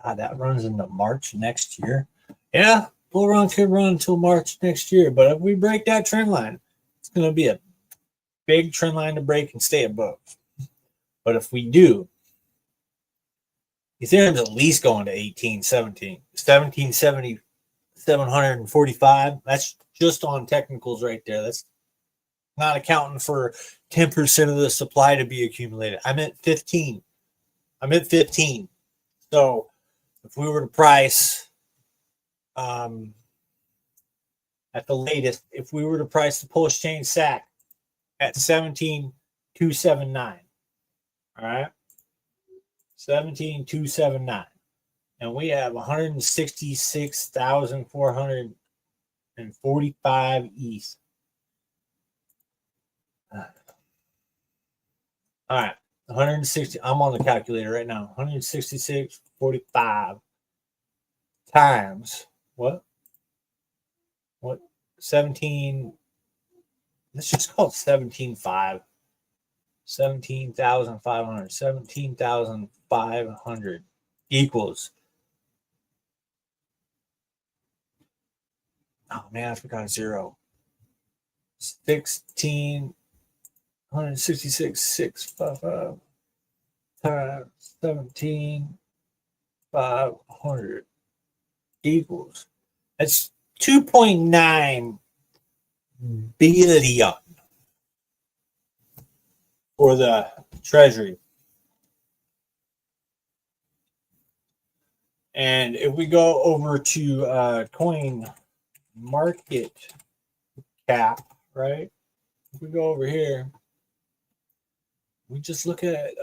God, that runs into March next year. Yeah, bull run could run until March next year. But if we break that trend line, it's going to be a big trend line to break and stay above. But if we do, Ethereum's at least going to 1817, 1770, 745. That's just on technicals right there. That's not accounting for 10% of the supply to be accumulated. I'm at 15. So if we were to price at the latest, if we were to price the Pulsechain SAC at 17,279, all right, 17,279, and we have 166,445 ETH. All right, 160. I'm on the calculator right now. 166.45 times what? 17. Let's just call it 17.5. 17,500. 17,500 equals. Oh man, I forgot a zero. 166,655 times 17,500 equals. That's 2.9 billion for the treasury. And if we go over to coin market cap, right? If we go over here, we just look at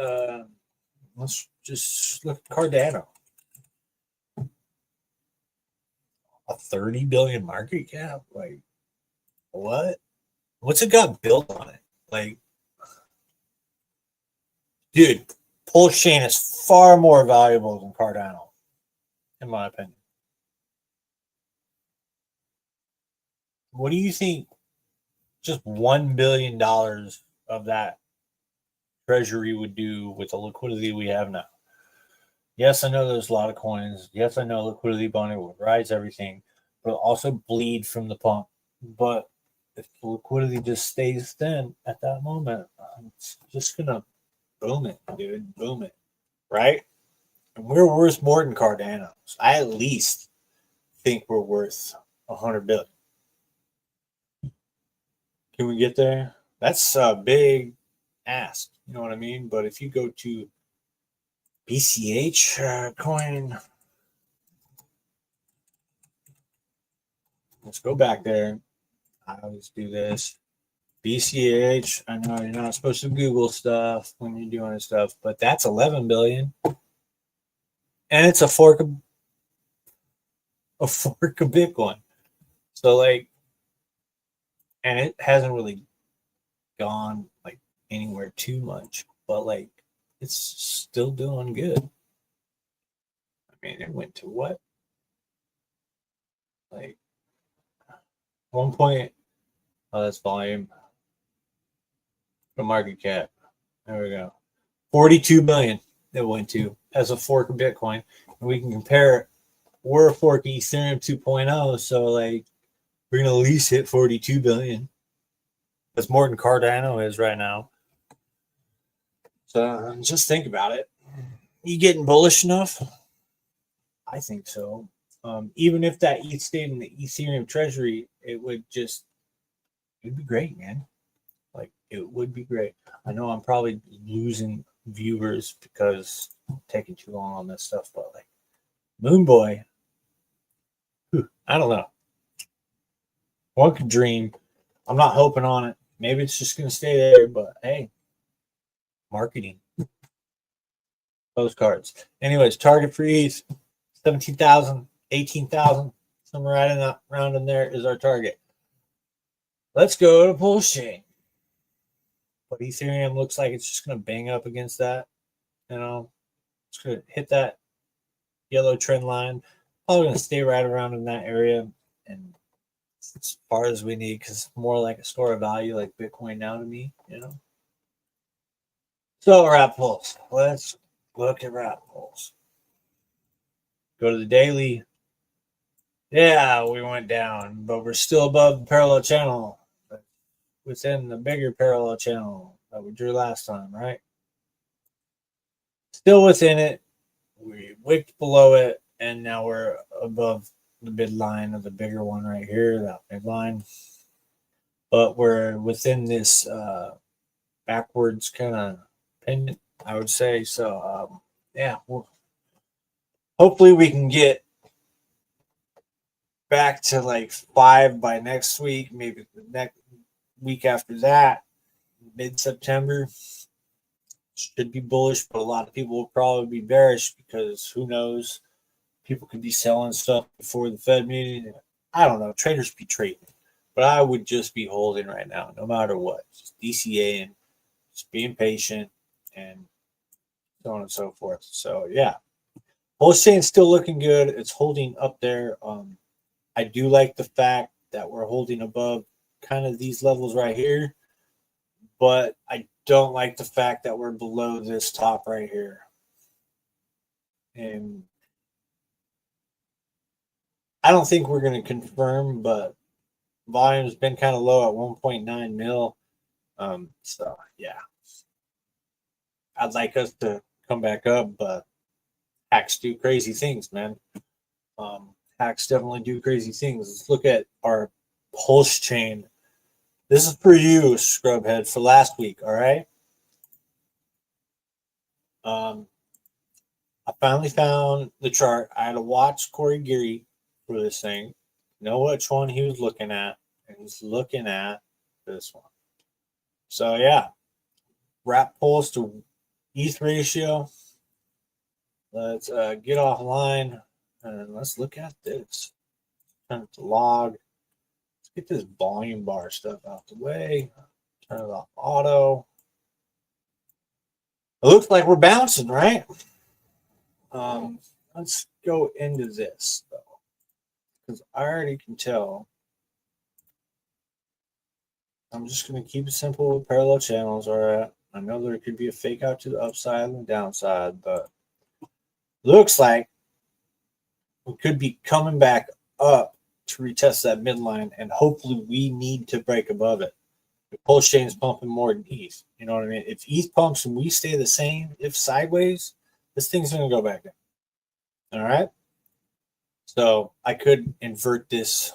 let's just look at Cardano. A 30 billion market cap? Like, what? What's it got built on it? Like, dude, Pulsechain is far more valuable than Cardano, in my opinion. What do you think just $1 billion of that treasury would do with the liquidity we have now? Yes, I know there's a lot of coins. Yes, I know liquidity bonding will rise everything, but it'll also bleed from the pump. But if the liquidity just stays thin at that moment, it's just gonna boom it, dude, boom it, right? And we're worth more than Cardano's. I at least think we're worth 100 billion. Can we get there? That's a big ask. You know what I mean? But if you go to BCH coin, let's go back there. I always do this. BCH. I know you're not supposed to Google stuff when you're doing stuff, but that's 11 billion, and it's a fork of Bitcoin. So like, and it hasn't really gone like anywhere too much, but like it's still doing good. I mean, it went to what? Like 1 point. Oh, that's volume. The market cap. There we go. 42 billion it went to as a fork of Bitcoin. And we can compare it. We're a fork of Ethereum 2.0, so like we're gonna at least hit 42 billion. That's more than Cardano is right now. So just think about it. You getting bullish enough? I think so. Even if that ETH stayed in the Ethereum treasury, it'd be great, man. Like it would be great. I know I'm probably losing viewers because I'm taking too long on this stuff, but like Moon Boy, I don't know. One could dream. I'm not hoping on it. Maybe it's just gonna stay there, but hey, marketing. Postcards. Anyways, target for ETH, 17,000, 18,000, somewhere right in that round in there is our target. Let's go to Pulsechain. But Ethereum looks like it's just going to bang up against that. You know, it's going to hit that yellow trend line. Probably going to stay right around in that area. And as far as we need, because it's more like a store of value, like Bitcoin now to me, you know. So, Wrap Pulse. Let's look at Wrap Pulse. Go to the daily. Yeah, we went down, but we're still above the parallel channel. Within the bigger parallel channel that we drew last time, right? Still within it. We wicked below it, and now we're above the midline of the bigger one right here, that midline. But we're within this backwards kind of pendant, I would say. So, yeah, hopefully we can get back to like 5 by next week, maybe the next week after that, mid-September. Should be bullish, but a lot of people will probably be bearish because who knows? People could be selling stuff before the Fed meeting. I don't know. Traders be trading, but I would just be holding right now, no matter what. Just DCA and just being patient and so on and so forth. So yeah, Pulsechain's still looking good. It's holding up there. I do like the fact that we're holding above kind of these levels right here, but I don't like the fact that we're below this top right here. And I don't think we're going to confirm, but volume's been kind of low at 1.9 mil. So yeah, I'd like us to come back up, but hacks do crazy things, man. Hacks definitely do crazy things. Let's look at our Pulsechain. This is for you, Scrubhead, for last week, all right? I finally found the chart. I had to watch Corey Geary for this thing, know which one he was looking at, and he's looking at this one. So yeah, Wrap Pulse to ETH ratio. Let's get offline and let's look at this. Turn it to log. Let's get this volume bar stuff out the way. Turn it off auto. It looks like we're bouncing, right? Let's go into this though, because I already can tell. I'm just going to keep it simple with parallel channels. All right. I know there could be a fake out to the upside and the downside, but looks like we could be coming back up to retest that midline, and hopefully we need to break above it. The Pulsechain is pumping more than ETH. You know what I mean? If ETH pumps and we stay the same, if sideways, this thing's going to go back down. All right. So I could invert this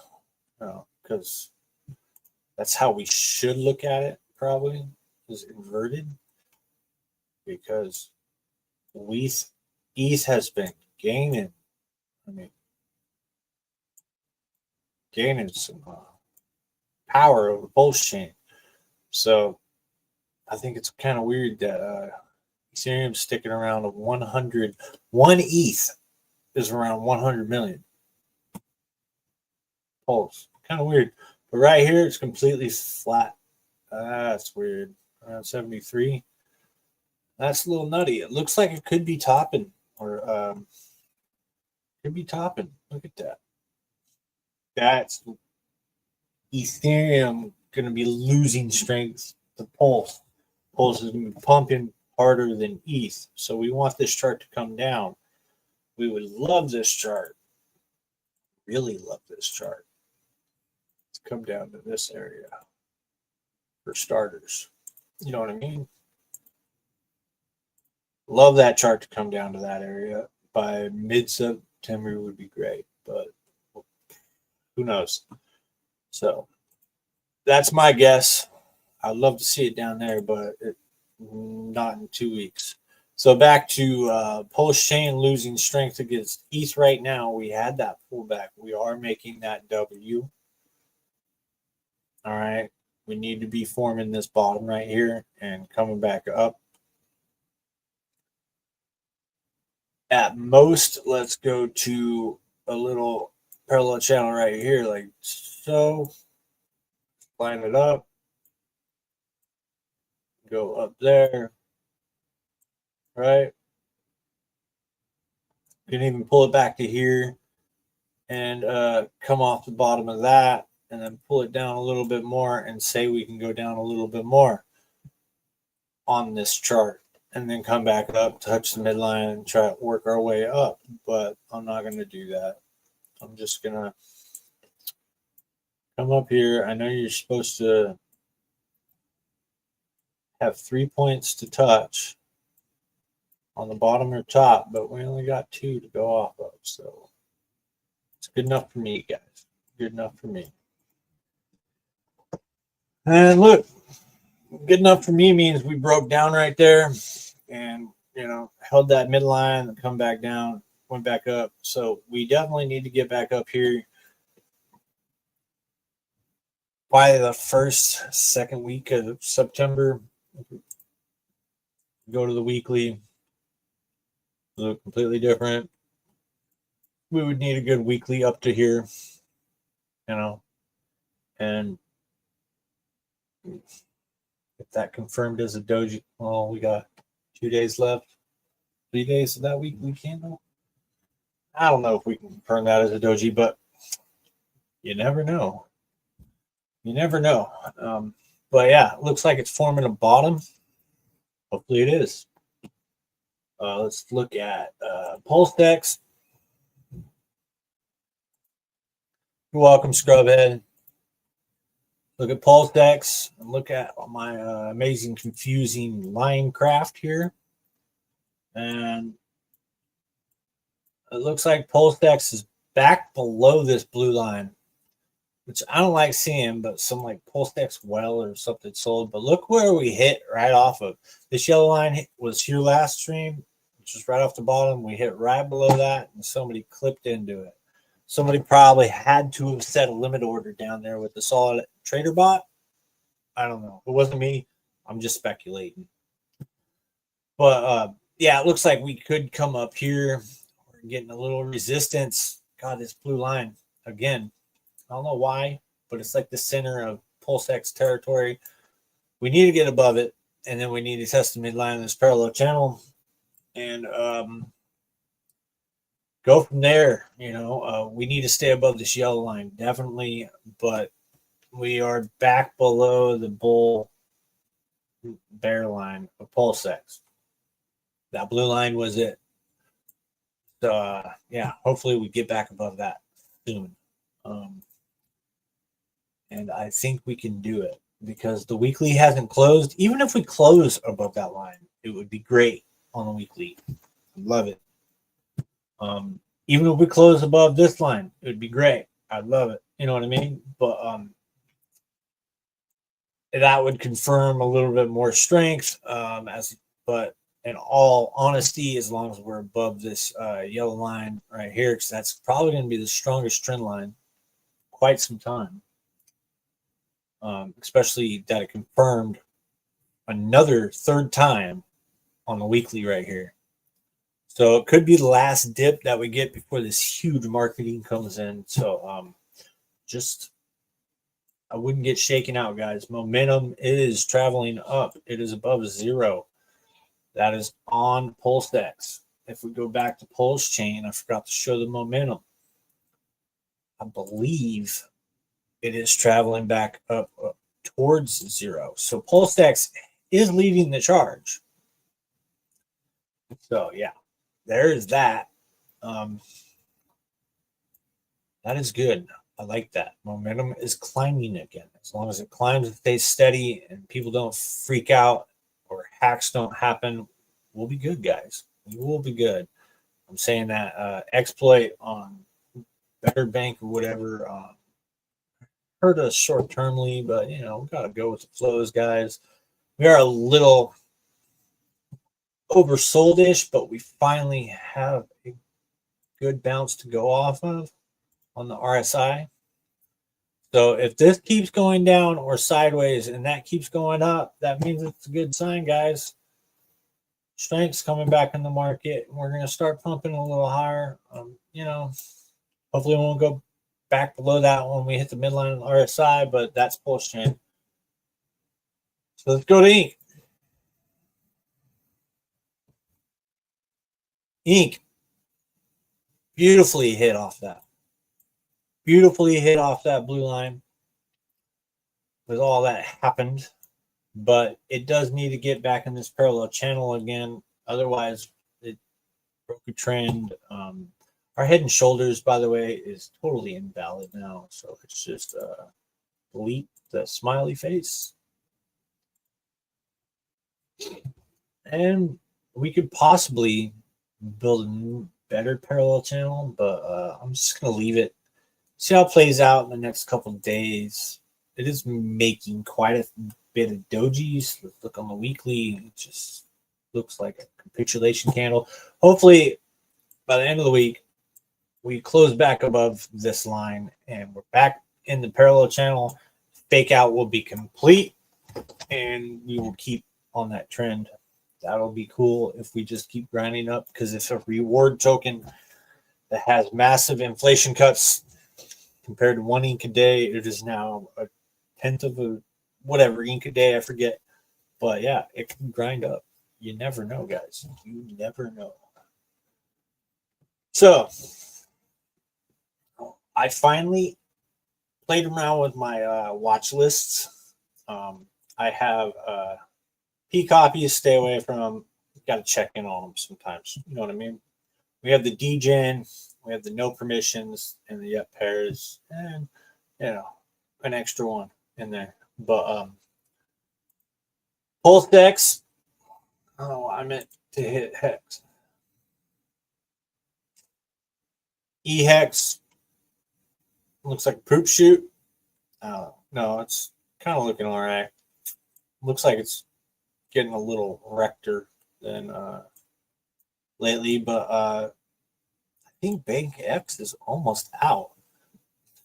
because that's how we should look at it, probably, is inverted, because ETH has been gaining. I mean, gaining some power over Pulsechain. So I think it's kind of weird that Ethereum's sticking around at 100. One ETH is around 100 million Pulse. Kind of weird. But right here, it's completely flat. That's weird. Around 73. That's a little nutty. It looks like it could be topping, or could be topping. Look at that. That's Ethereum going to be losing strength to Pulse. Pulse is going to be pumping harder than ETH. So we want this chart to come down. We would love this chart. Really love this chart to come down to this area for starters. You know what I mean? Love that chart to come down to that area. By mid-September would be great, but who knows? So that's my guess. I'd love to see it down there, but not in 2 weeks. So back to Pulsechain losing strength against ETH right now. We had that pullback. We are making that W. All right. We need to be forming this bottom right here and coming back up. At most, let's go to a little parallel channel right here, like so. Line it up. Go up there. Right? You can even pull it back to here and come off the bottom of that, and then pull it down a little bit more and say we can go down a little bit more on this chart, and then come back up, touch the midline, and try to work our way up. But I'm not going to do that. I'm just going to come up here. I know you're supposed to have 3 points to touch on the bottom or top, but we only got 2 to go off of. So it's good enough for me, guys. Good enough for me. And look, good enough for me means we broke down right there and, held that midline and come back down, went back up. So we definitely need to get back up here by the second week of September. Go to the weekly, look completely different. We would need a good weekly up to here, and if that confirmed as a doji, well, we got 2 days left, 3 days of that weekly candle. I don't know if we can confirm that as a doji, but you never know. You never know. But yeah, it looks like it's forming a bottom. Hopefully it is. Let's look at Pulsechain. You're welcome, Scrubhead. Look at Pulsechain and look at my amazing, confusing line craft here. And it looks like Pulsechain is back below this blue line, which I don't like seeing, but some like Pulsechain well or something sold. But look where we hit right off of. This yellow line was here last stream, which was right off the bottom. We hit right below that, and somebody clipped into it. Somebody probably had to have set a limit order down there with the solid trader bot. I don't know. It wasn't me. I'm just speculating. But yeah, it looks like we could come up here. We're getting a little resistance. God, this blue line again. I don't know why, but it's like the center of Pulsechain territory. We need to get above it, and then we need to test the midline of this parallel channel and go from there. We need to stay above this yellow line, definitely, but we are back below the bull bear line of Pulsechain. That blue line was it. So, yeah, hopefully we get back above that soon. And I think we can do it because the weekly hasn't closed. Even if we close above that line, it would be great on the weekly. Love it. Even if we close above this line, it would be great. I'd love it. You know what I mean? But that would confirm a little bit more strength. But in all honesty, as long as we're above this yellow line right here, because that's probably going to be the strongest trend line quite some time. Especially that it confirmed another third time on the weekly right here. So it could be the last dip that we get before this huge marketing comes in. So just I wouldn't get shaken out, guys. Momentum is traveling up. It is above zero. That is on Pulsechain. If we go back to Pulsechain, I forgot to show the momentum. I believe it is traveling back up towards zero. So Pulsechain is leading the charge. So yeah, there's that. That is good. I like that. Momentum is climbing again. As long as it climbs and stays steady and people don't freak out or hacks don't happen, we'll be good, guys. We will be good. I'm saying that exploit on Better Bank or whatever hurt us short termly, but you know, we gotta go with the flows, guys. We are a little oversold-ish, but we finally have a good bounce to go off of on the RSI. So if this keeps going down or sideways and that keeps going up, that means it's a good sign, guys. Strength's coming back in the market. We're going to start pumping a little higher. You know, hopefully we won't go back below that when we hit the midline of the RSI, but that's Pulsechain. So let's go to ink. Ink. Beautifully hit off that. Beautifully hit off that blue line with all that happened. But it does need to get back in this parallel channel again. Otherwise, it broke a trend. Our head and shoulders, by the way, is totally invalid now. So it's just delete the smiley face. And we could possibly build a better parallel channel, but I'm just going to leave it. See how it plays out in the next couple of days. It is making quite a bit of dojis. Let's look on the weekly. It just looks like a capitulation candle. Hopefully, by the end of the week, we close back above this line and we're back in the parallel channel. Fake out will be complete and we will keep on that trend. That'll be cool if we just keep grinding up, because it's a reward token that has massive inflation cuts compared to 1 ink a day. It is now a tenth of a whatever ink a day, I forget. But yeah, it can grind up. You never know, guys. You never know. So I finally played around with my watch lists. I have P copies, stay away from them. Got to check in on them sometimes. You know what I mean? We have the DGen, we have the no permissions, and the yet pairs, and you know, an extra one in there. But Pulse decks. Oh, I meant to hit hex. E hex looks like a poop shoot. No, it's kind of looking all right. Looks like it's getting a little wrecker than lately, but I think Bank X is almost out.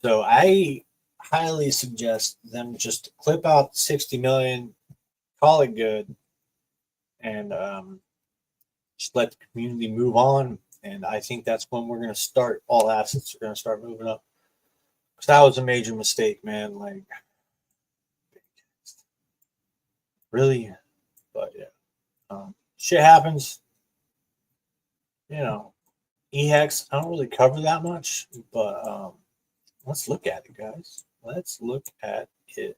So I highly suggest them just clip out 60 million, call it good, and just let the community move on. And I think that's when we're going to start, all assets are going to start moving up. Because that was a major mistake, man. Like, really? But yeah, shit happens. You know, EHEX, I don't really cover that much, but let's look at it, guys. Let's look at it.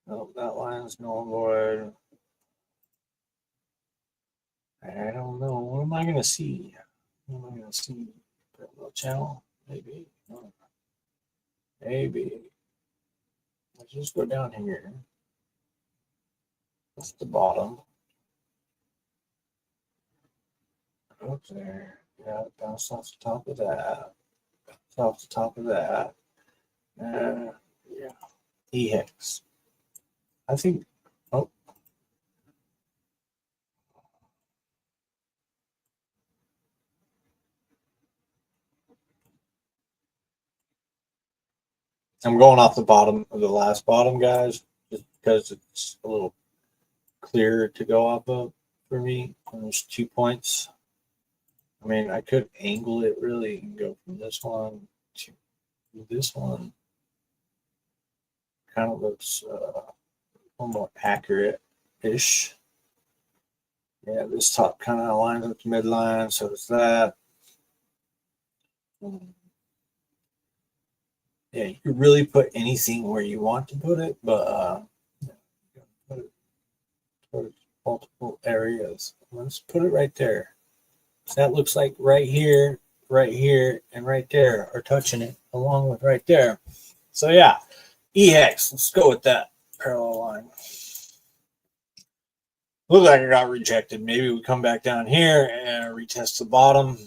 Oh, that line's null void. I don't know. What am I going to see? What am I going to see? Parallel channel? Maybe. Maybe. Let's just go down here. That's the bottom. Oops, there. Yeah, bounce off the top of that. Bounce off the top of that. Yeah. E-hex. I think. Oh, I'm going off the bottom of the last bottom, guys, just because it's a little clearer to go off of for me. And there's 2 points. I mean, I could angle it really and go from this one to this one. Kind of looks a little more accurate-ish. Yeah, this top kind of aligns with the midline, so does that. Yeah, you could really put anything where you want to put it, but put it towards multiple areas. Let's put it right there. So that looks like right here, and right there are touching it, along with right there. So yeah, EX. Let's go with that parallel line. Looks like I got rejected. Maybe we come back down here and retest the bottom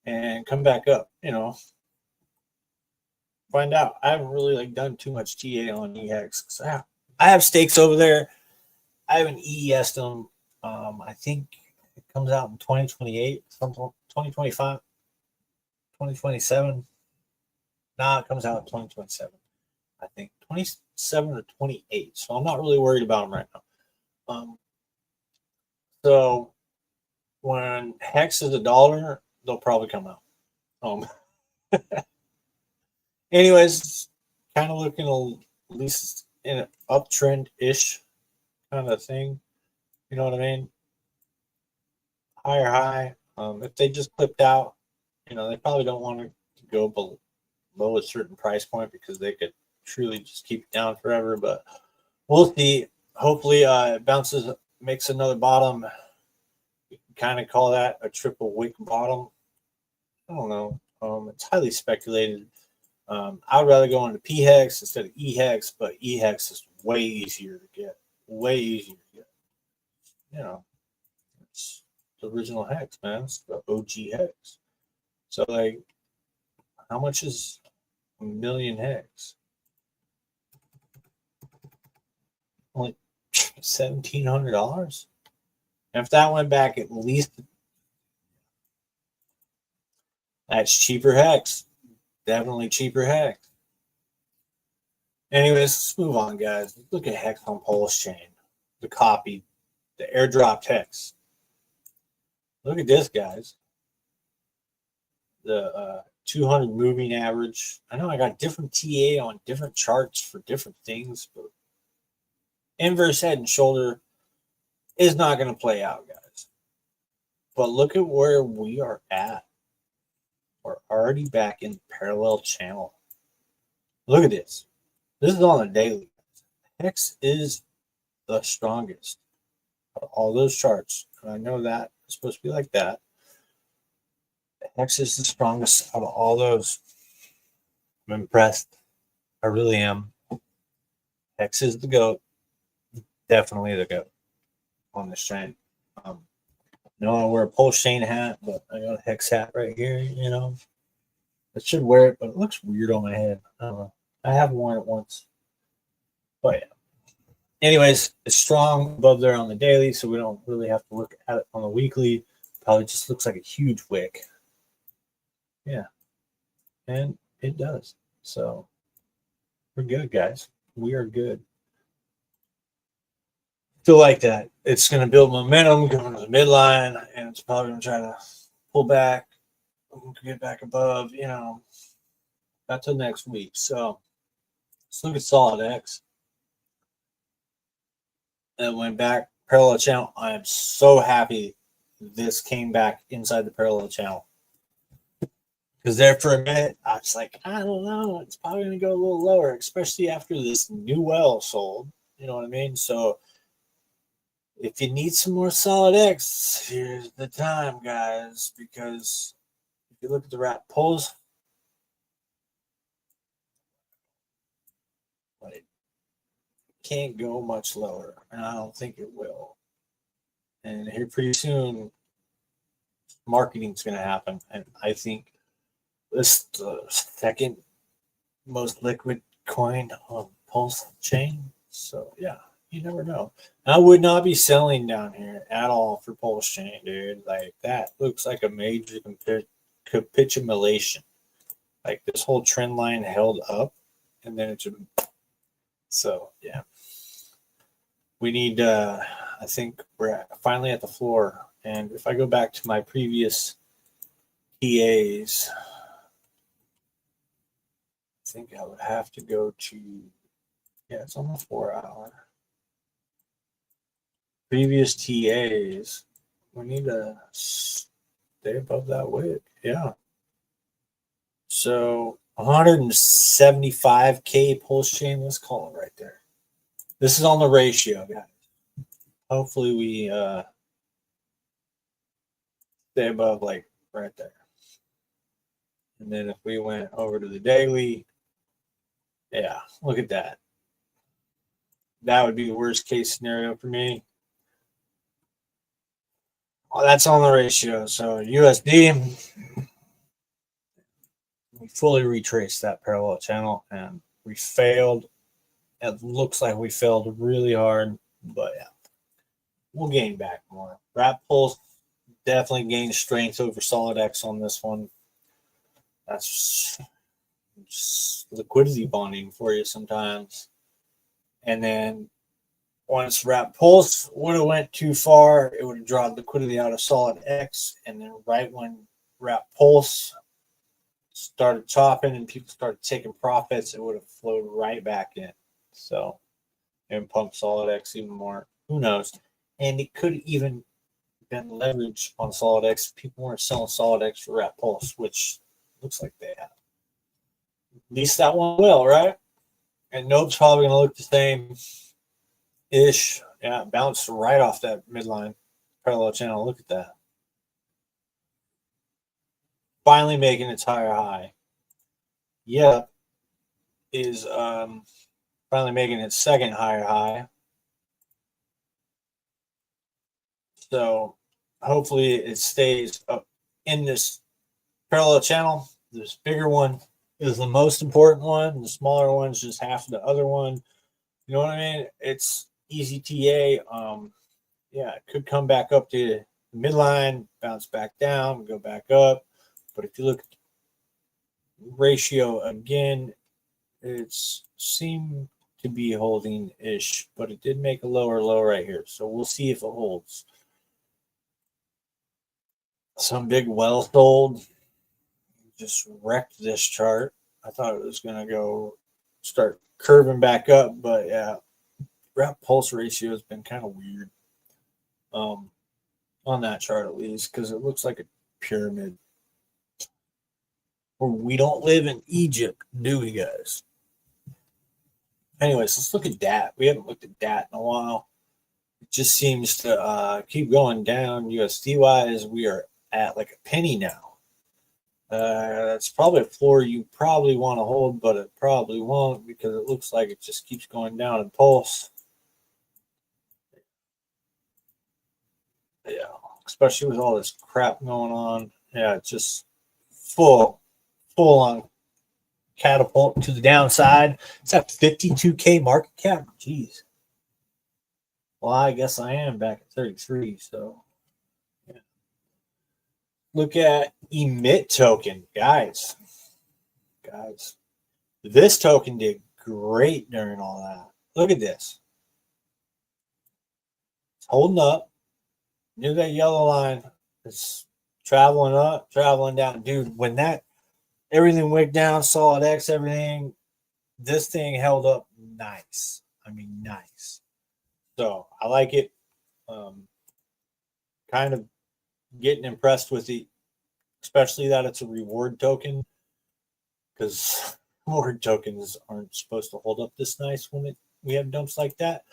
and come back up. Find out. I haven't really done too much TA on EX. I have stakes over there. I haven't EES'd them. I think it comes out in 2028, something 2025, 2027. Nah, it comes out in 2027. I think 27 or 28. So I'm not really worried about them right now. So when Hex is $1, they'll probably come out. Anyways, kind of looking at least in an uptrend-ish kind of thing. You know what I mean? Higher high. If they just clipped out, they probably don't want to go below a certain price point because they could truly just keep it down forever. But we'll see. Hopefully, it bounces, makes another bottom. You can kind of call that a triple wick bottom. I don't know. It's highly speculated. I'd rather go into P hex instead of E hex, but E hex is way easier to get. Way easier to get. It's the original hex, man. It's the OG hex. So, how much is a million hex? Only $1,700. And if that went back at least, that's cheaper hex. Definitely cheaper hex. Anyways, let's move on, guys. Look at hex on Pulsechain. The copy, the airdropped hex. Look at this, guys. The 200 moving average. I know I got different TA on different charts for different things, but inverse head and shoulder is not going to play out, guys. But look at where we are at. We're already back in the parallel channel. Look at this. This is on a daily. Hex is the strongest of all those charts. And I know that it's supposed to be like that. Hex is the strongest out of all those. I'm impressed. I really am. Hex is the GOAT. Definitely the GOAT on this chain. No, I wear a Pulsechain hat, but I got a Hex hat right here, I should wear it, but it looks weird on my head. I don't know. I have worn it once. But yeah. Anyways, it's strong above there on the daily, so we don't really have to look at it on the weekly. Probably just looks like a huge wick. Yeah. And it does. So we're good, guys. We are good. Feel like that. It's going to build momentum going to the midline, and it's probably going to try to pull back, get back above, not till next week. So let's look at Solid X. It went back parallel channel. I am so happy this came back inside the parallel channel. Because there for a minute, I was like, I don't know. It's probably going to go a little lower, especially after this new well sold. You know what I mean? So if you need some more Solid X, here's the time, guys. Because if you look at the wrap pulls, but it can't go much lower. And I don't think it will. And here pretty soon, marketing's going to happen. And I think this the second most liquid coin on Pulsechain. So yeah, you never know. I would not be selling down here at all for Pulsechain, dude. Like that looks like a major capitulation. Like this whole trend line held up, and then it's so yeah. We need. I think we're finally at the floor, and if I go back to my previous TAs, I think I would have to go to. Yeah, it's on the 4 hour. Previous TAs, we need to stay above that wick. Yeah. So 175K Pulsechain, let's call it right there. This is on the ratio, guys. Hopefully we stay above like right there. And then if we went over to the daily, yeah, look at that. That would be the worst case scenario for me. Well, that's on the ratio. So USD, we fully retraced that parallel channel and we failed. It looks like we failed really hard, but yeah, we'll gain back more. Wrap Pulse definitely gained strength over Solid X on this one. That's just liquidity bonding for you sometimes. And then once Wrap Pulse would have went too far, it would have drawn liquidity out of Solid X. And then right when Wrap Pulse started chopping and people started taking profits, it would have flowed right back in. So, and pump Solid X even more. Who knows? And it could even been leverage on Solid X. People weren't selling Solid X for Wrap Pulse, which looks like they have. At least that one will, right? And Nope's probably going to look the same ish. Yeah, bounced right off that midline parallel channel. Look at that. Finally making its higher high. Yeah, is finally making its second higher high. So hopefully it stays up in this parallel channel. This bigger one is the most important one. The smaller one's just half of the other one. You know what I mean? It's easy TA. Yeah, it could come back up to the midline, bounce back down, go back up. But if you look at the ratio again, it's seemed to be holding ish, but it did make a lower low right here. So we'll see if it holds. Some big well sold just wrecked this chart. I thought it was going to go start curving back up, but yeah, Wrap Pulse ratio has been kind of weird on that chart at least, because it looks like a pyramid. We don't live in Egypt, do we, guys? Anyways, let's look at DAT. We haven't looked at DAT in a while. It just seems to keep going down. USD wise, we are at like a penny now. That's probably a floor you probably want to hold, but it probably won't because it looks like it just keeps going down in Pulse. Yeah, especially with all this crap going on. Yeah, it's just full on catapult to the downside. It's at 52K market cap. Jeez. Well, I guess I am back at 33. So, yeah. Look at emit token, guys. This token did great during all that. Look at this. It's holding up. Near that yellow line. It's traveling up, traveling down. Dude, when that everything went down, Solid X, everything, this thing held up nice. I mean, nice. So I like it. Kind of getting impressed with it, especially that it's a reward token, because reward tokens aren't supposed to hold up this nice when we have dumps like that.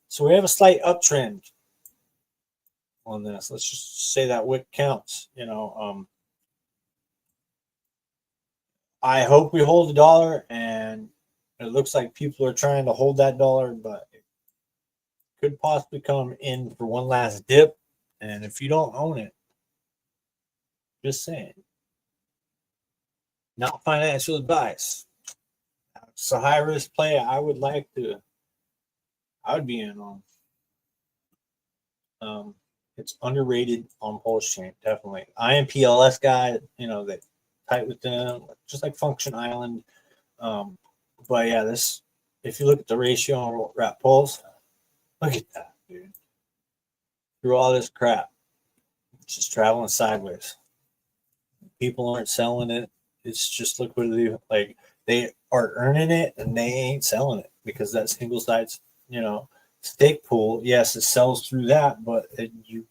So we have a slight uptrend on this. Let's just say that wick counts. I hope we hold the dollar, and it looks like people are trying to hold that dollar, but it could possibly come in for one last dip. And if you don't own it, Just saying. Not financial advice. It's a high risk play I would be in on. It's underrated on Pulsechain, definitely. IMPLS guy, they tight with them, just like Function Island. But yeah, this, if you look at the ratio on Rat Pulse, look at that, dude. Through all this crap, it's just traveling sideways. People aren't selling it. It's just liquidity. Like, they are earning it and they ain't selling it because that single side's, stake pool. Yes, it sells through that, but you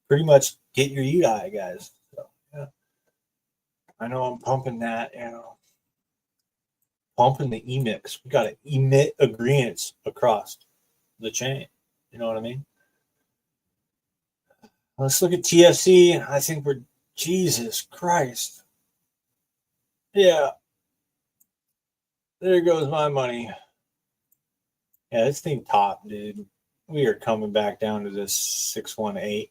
pretty much get your UDI, guys. So, yeah. I know I'm pumping that, pumping the emix. We got to emit agreements across the chain. You know what I mean? Let's look at TFC. I think we're, Jesus Christ. Yeah. There goes my money. Yeah, this thing top, dude. We are coming back down to this 618.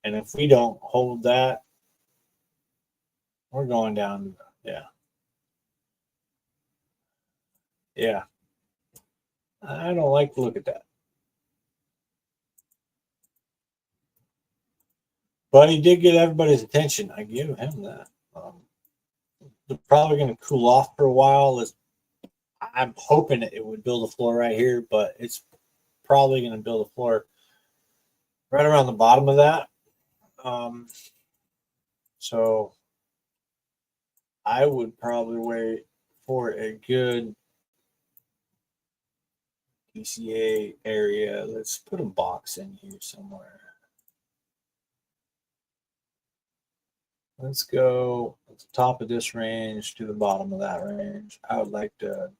And if we don't hold that, we're going down. Yeah. Yeah. I don't like to look at that. But he did get everybody's attention. I give him that. They're probably going to cool off for a while. I'm hoping it would build a floor right here, but it's probably going to build a floor right around the bottom of that. So I would probably wait for a good DCA area. Let's put a box in here somewhere. Let's go at the top of this range to the bottom of that range. I would like to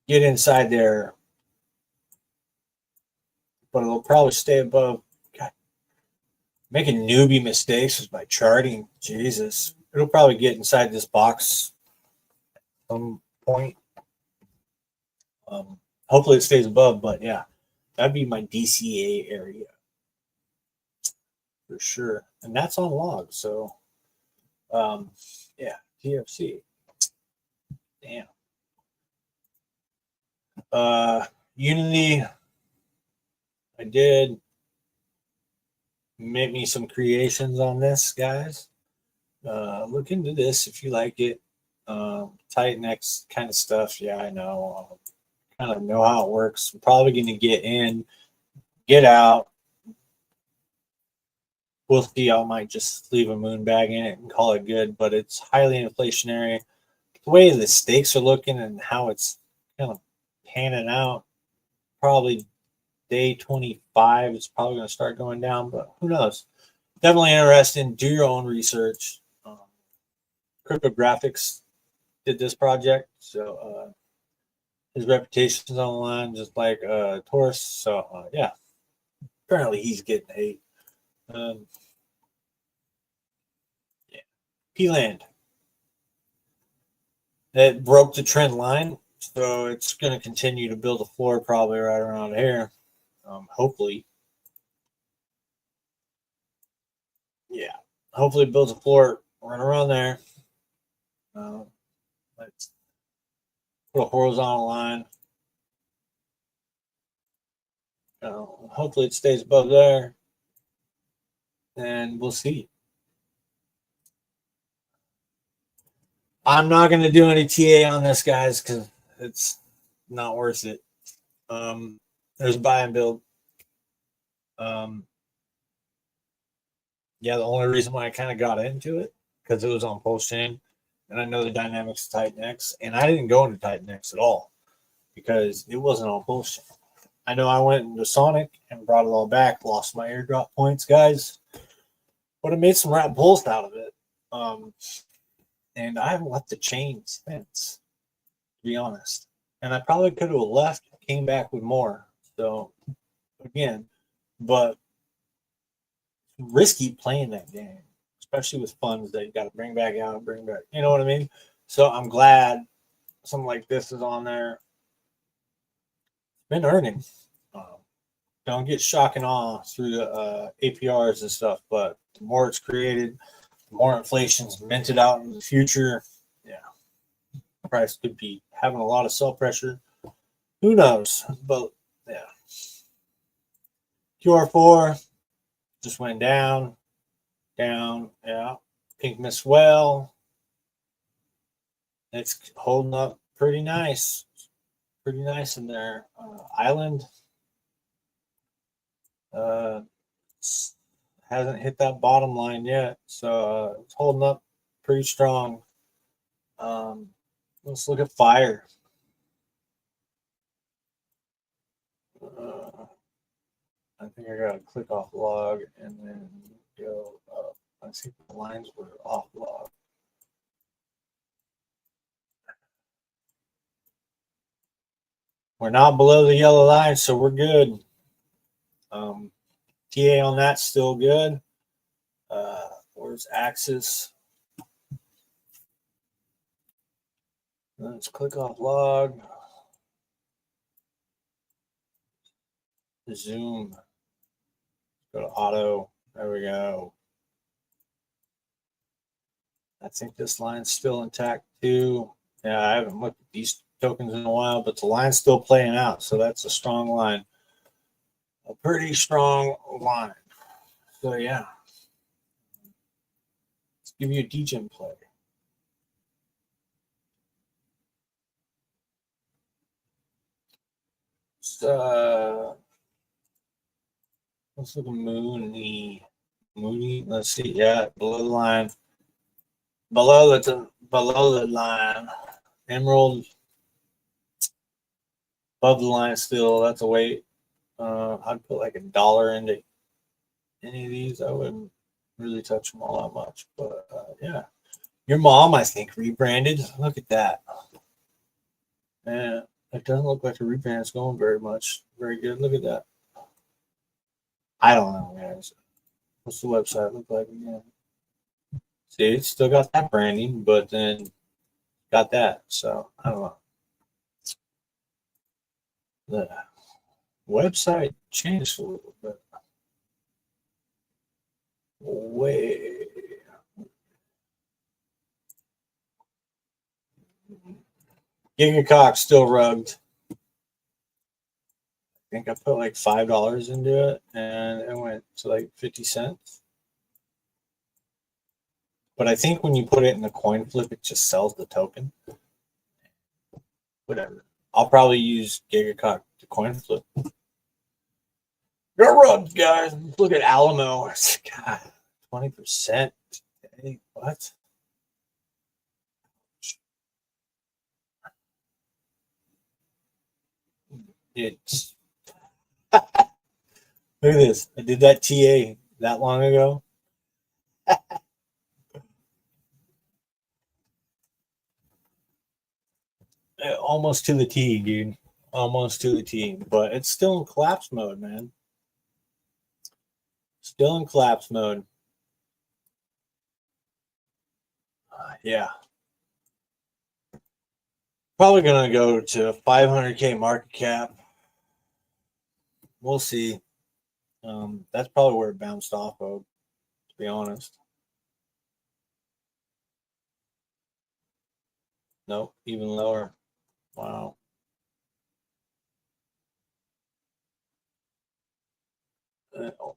get inside there, but it'll probably stay above. God, making newbie mistakes with my charting. Jesus. It'll probably get inside this box at some point. Hopefully it stays above, but yeah, that'd be my DCA area for sure. And that's on log. So, yeah, TFC. Damn. Unity. I did make me some creations on this, guys. Look into this if you like it. Titan X kind of stuff. Yeah, I know. Kind of know how it works. I'm probably going to get in, get out. We'll see. I might just leave a moon bag in it and call it good, but it's highly inflationary. The way the stakes are looking and how it's kind of panning out, probably day 25, it's probably going to start going down, but who knows? Definitely interesting. Do your own research. Cryptographics did this project, so his reputation's on the line, just like Taurus. So yeah, apparently he's getting hate. Yeah, P-Land. It broke the trend line, so it's going to continue to build a floor probably right around here. Hopefully. Yeah, hopefully it builds a floor right around there. Let's put a horizontal line. Hopefully it stays above there, and we'll see. I'm not going to do any TA on this, guys, because it's not worth it. There's buy and build. Yeah, the only reason why I kind of got into it because it was on Pulsechain, and I know the dynamics of Titan X, and I didn't go into Titan X at all because it wasn't on Pulsechain. I know I went into Sonic and brought it all back, lost my airdrop points, guys, but I made some Rat Pulse out of it. And I haven't left the chain since, to be honest. And I probably could have left, came back with more. So, again, but risky playing that game, especially with funds that you got to bring back out and bring back. You know what I mean? So I'm glad something like this is on there. Been earning. don't get shock and awe through the APRs and stuff, but the more it's created, the more inflation's minted out in the future. Yeah, price could be having a lot of sell pressure. Who knows? But yeah, QR4 just went down. Yeah, pink miss well. It's holding up pretty nice in there. Island hasn't hit that bottom line yet, so it's holding up pretty strong. Let's look at fire. I think I gotta click off log and then go up. I think the lines were off log. We're not below the yellow line, so we're good. TA on that still good. Where's axis? Let's click off log. Zoom. Go to auto. There we go. I think this line's still intact too. Yeah, I haven't looked at these tokens in a while, but the line's still playing out, so that's a strong line. A pretty strong line. So yeah. Let's give you a DGen play. Let's look at Mooney. Let's see. Yeah, below the line. Below the line. Emerald. Above the line still. That's a weight. I'd put like $1 into any of these. I wouldn't really touch them all that much. But yeah. Your mom, I think, rebranded. Look at that. Yeah, it doesn't look like the rebrand is going very much. Very good. Look at that. I don't know, guys. What's the website look like again? See, it's still got that branding, but then got that. So I don't know. The website changed a little bit. Way. Gigacock still rugged. I think I put like $5 into it and it went to like 50 cents. But I think when you put it in the coin flip, it just sells the token. Whatever. I'll probably use Gigacock to coin flip. Go rugged, guys. Look at Alamo. God, 20%. Hey, what? It's look at this. I did that TA that long ago. Almost to the T, dude. Almost to the T. But it's still in collapse mode, man. Still in collapse mode. Yeah. Probably going to go to 500K market cap. We'll see. That's probably where it bounced off of, to be honest. Nope, even lower. Wow.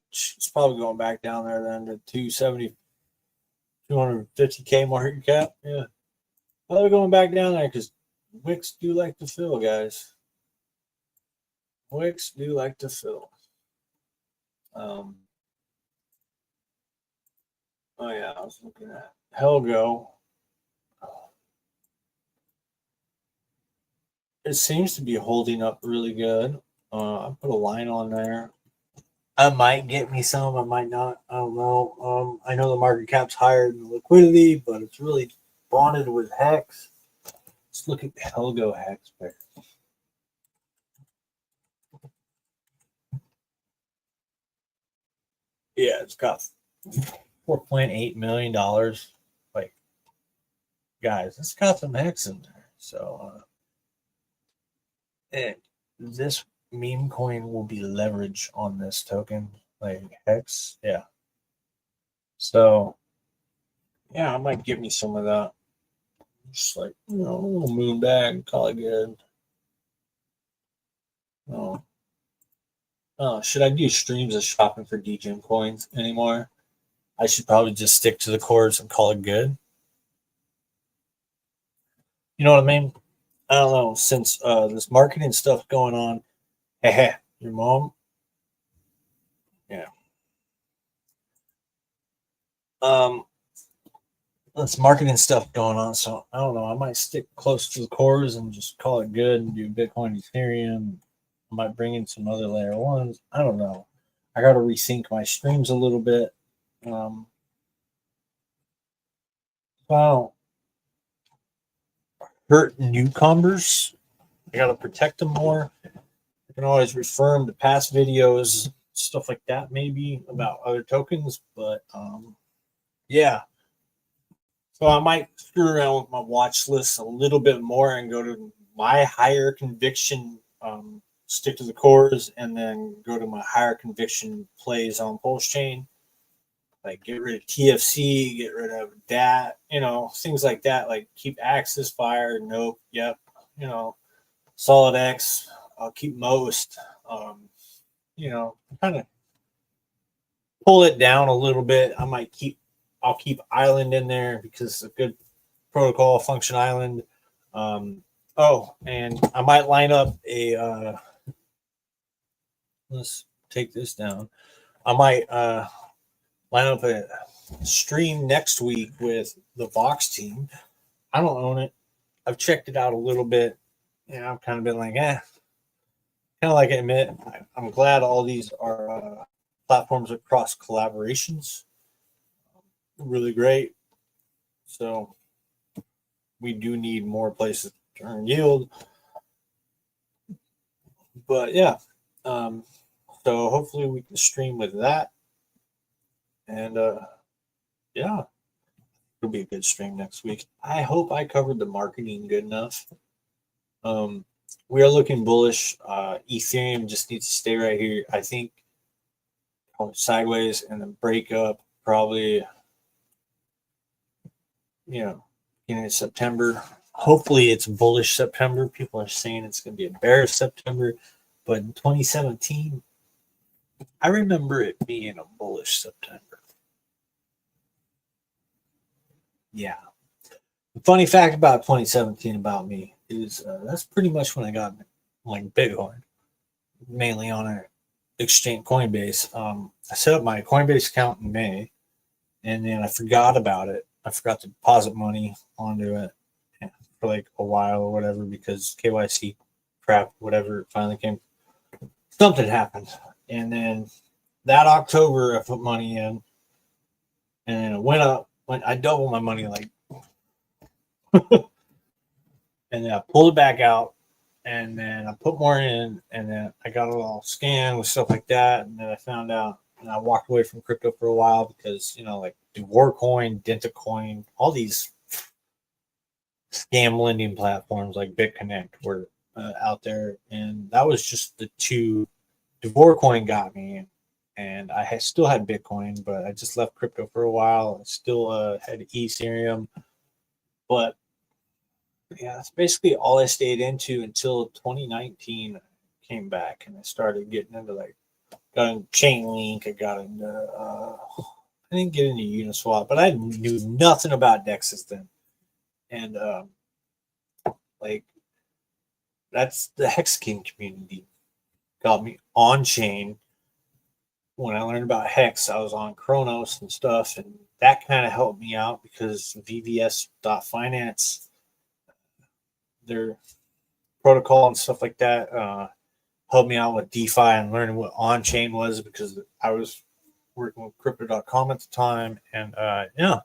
It's probably going back down there then to 270, 250K market cap. Yeah. Probably going back down there because wicks do like to fill, guys. Wicks do like to fill. Oh yeah, I was looking at Helgo. It seems to be holding up really good. I put a line on there. I might get me some. I might not. I don't know. I know the market cap's higher than the liquidity, but it's really bonded with Hex. Let's look at the Helgo Hex pair. Yeah, it's got $4.8 million. Like, guys, it's got some Hex in there. So, and this meme coin will be leverage on this token, like Hex. Yeah. So yeah, I might give me some of that. Just like, a little moon bag, call it good. Oh. Oh, should I do streams of shopping for DGM coins anymore? I should probably just stick to the cores and call it good. You know what I mean? I don't know. Since this marketing stuff going on, hey, your mom, yeah. This marketing stuff going on, so I don't know. I might stick close to the cores and just call it good and do Bitcoin, Ethereum. I might bring in some other layer ones. I don't know. I got to resync my streams a little bit. So I don't hurt newcomers. I got to protect them more. I can always refer them to past videos, stuff like that, maybe about other tokens. But yeah. So I might screw around with my watch list a little bit more and go to my higher conviction, stick to the cores, and then go to my higher conviction plays on Pulsechain. Like get rid of TFC, get rid of that, things like that. Like keep Axis Fire, nope, yep, Solid X. I'll keep most. Kind of pull it down a little bit. I'll keep Island in there because it's a good protocol function Island. And I might line up a. Let's take this down. I might line up a stream next week with the Vox team. I don't own it. I've checked it out a little bit. I've kind of been like, kind of like I admit, I'm glad all these are platforms across collaborations. Really great. So we do need more places to earn yield. But yeah, so hopefully we can stream with that. And yeah, it'll be a good stream next week. I hope I covered the marketing good enough. We are looking bullish. Ethereum just needs to stay right here. I think sideways and then break up probably, beginning of September. Hopefully it's bullish September. People are saying it's going to be a bearish September, but in 2017, I remember it being a bullish September. Yeah. The funny fact about 2017 about me is that's pretty much when I got like Bitcoin, mainly on an exchange Coinbase. I set up my Coinbase account in May, and then I forgot about it. I forgot to deposit money onto it for like a while or whatever because KYC crap, whatever, finally came. Something happened. And then that October, I put money in, and then it went up. I doubled my money, like, and then I pulled it back out, and then I put more in, and then I got it all scanned with stuff like that. And then I found out, and I walked away from crypto for a while because, like Warcoin, Dentacoin, all these scam lending platforms like BitConnect were out there. And that was just the two. Warcoin got me, and I still had Bitcoin, but I just left crypto for a while. I still had Ethereum, but yeah, that's basically all I stayed into until 2019 came back, and I started getting into got into Chainlink. I got into I didn't get into Uniswap, but I knew nothing about Dexys then, and that's the Hex King community got me on chain. When I learned about Hex, I was on Chronos and stuff, and that kind of helped me out because VVS.finance, their protocol and stuff like that, helped me out with DeFi and learning what on-chain was because I was working with Crypto.com at the time. And yeah,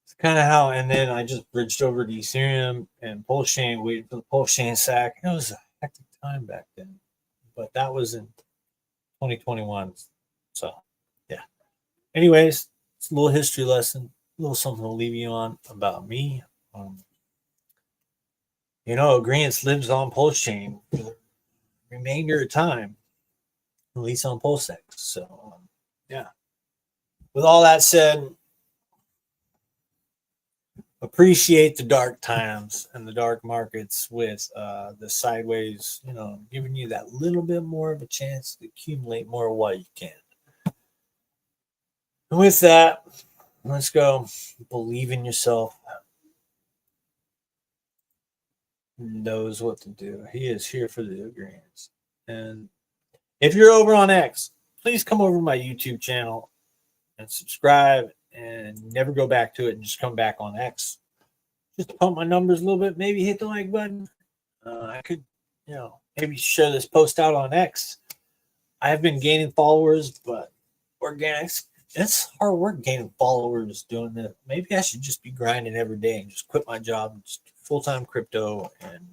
it's kind of how, and then I just bridged over to Ethereum and Pulsechain, waiting for the Pulsechain sack. It was a hectic time back then, but that was in 2021. So yeah. Anyways, it's a little history lesson, a little something to leave you on about me. Agreeance lives on Pulsechain. remainder of time, at least on Pulsechain. So, yeah. With all that said, appreciate the dark times and the dark markets with the sideways, giving you that little bit more of a chance to accumulate more of what you can. And with that, let's go. Believe in yourself. Knows what to do. He is here for the agreements. And if you're over on X, please come over to my YouTube channel and subscribe and never go back to it and just come back on X. Just to pump my numbers a little bit, maybe hit the like button. I could, maybe share this post out on X. I have been gaining followers, but organics, it's hard work gaining followers doing that. Maybe I should just be grinding every day and just quit my job, just full-time crypto. And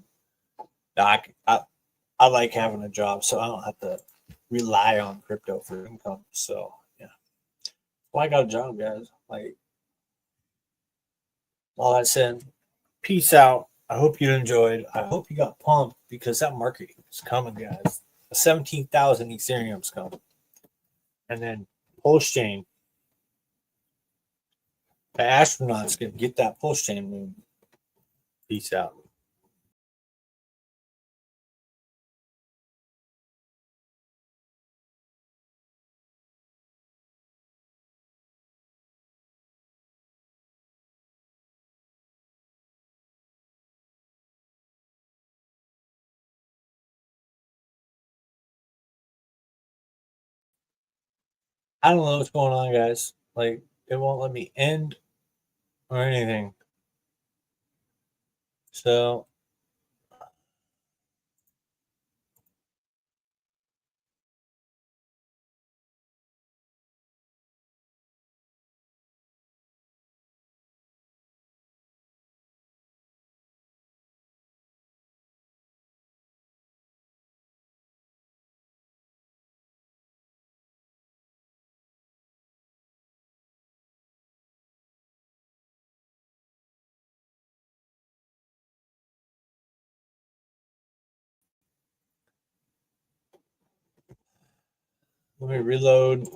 I like having a job, so I don't have to rely on crypto for income. So yeah, well, I got a job, guys. Like all that said, peace out. I hope you enjoyed. I hope you got pumped because that market is coming, guys. 17,000 Ethereum's coming. And then Pulsechain. The astronaut's going to get that Pulsechain moon. Peace out. I don't know what's going on, guys. Like, it won't let me end or anything. So, let me reload.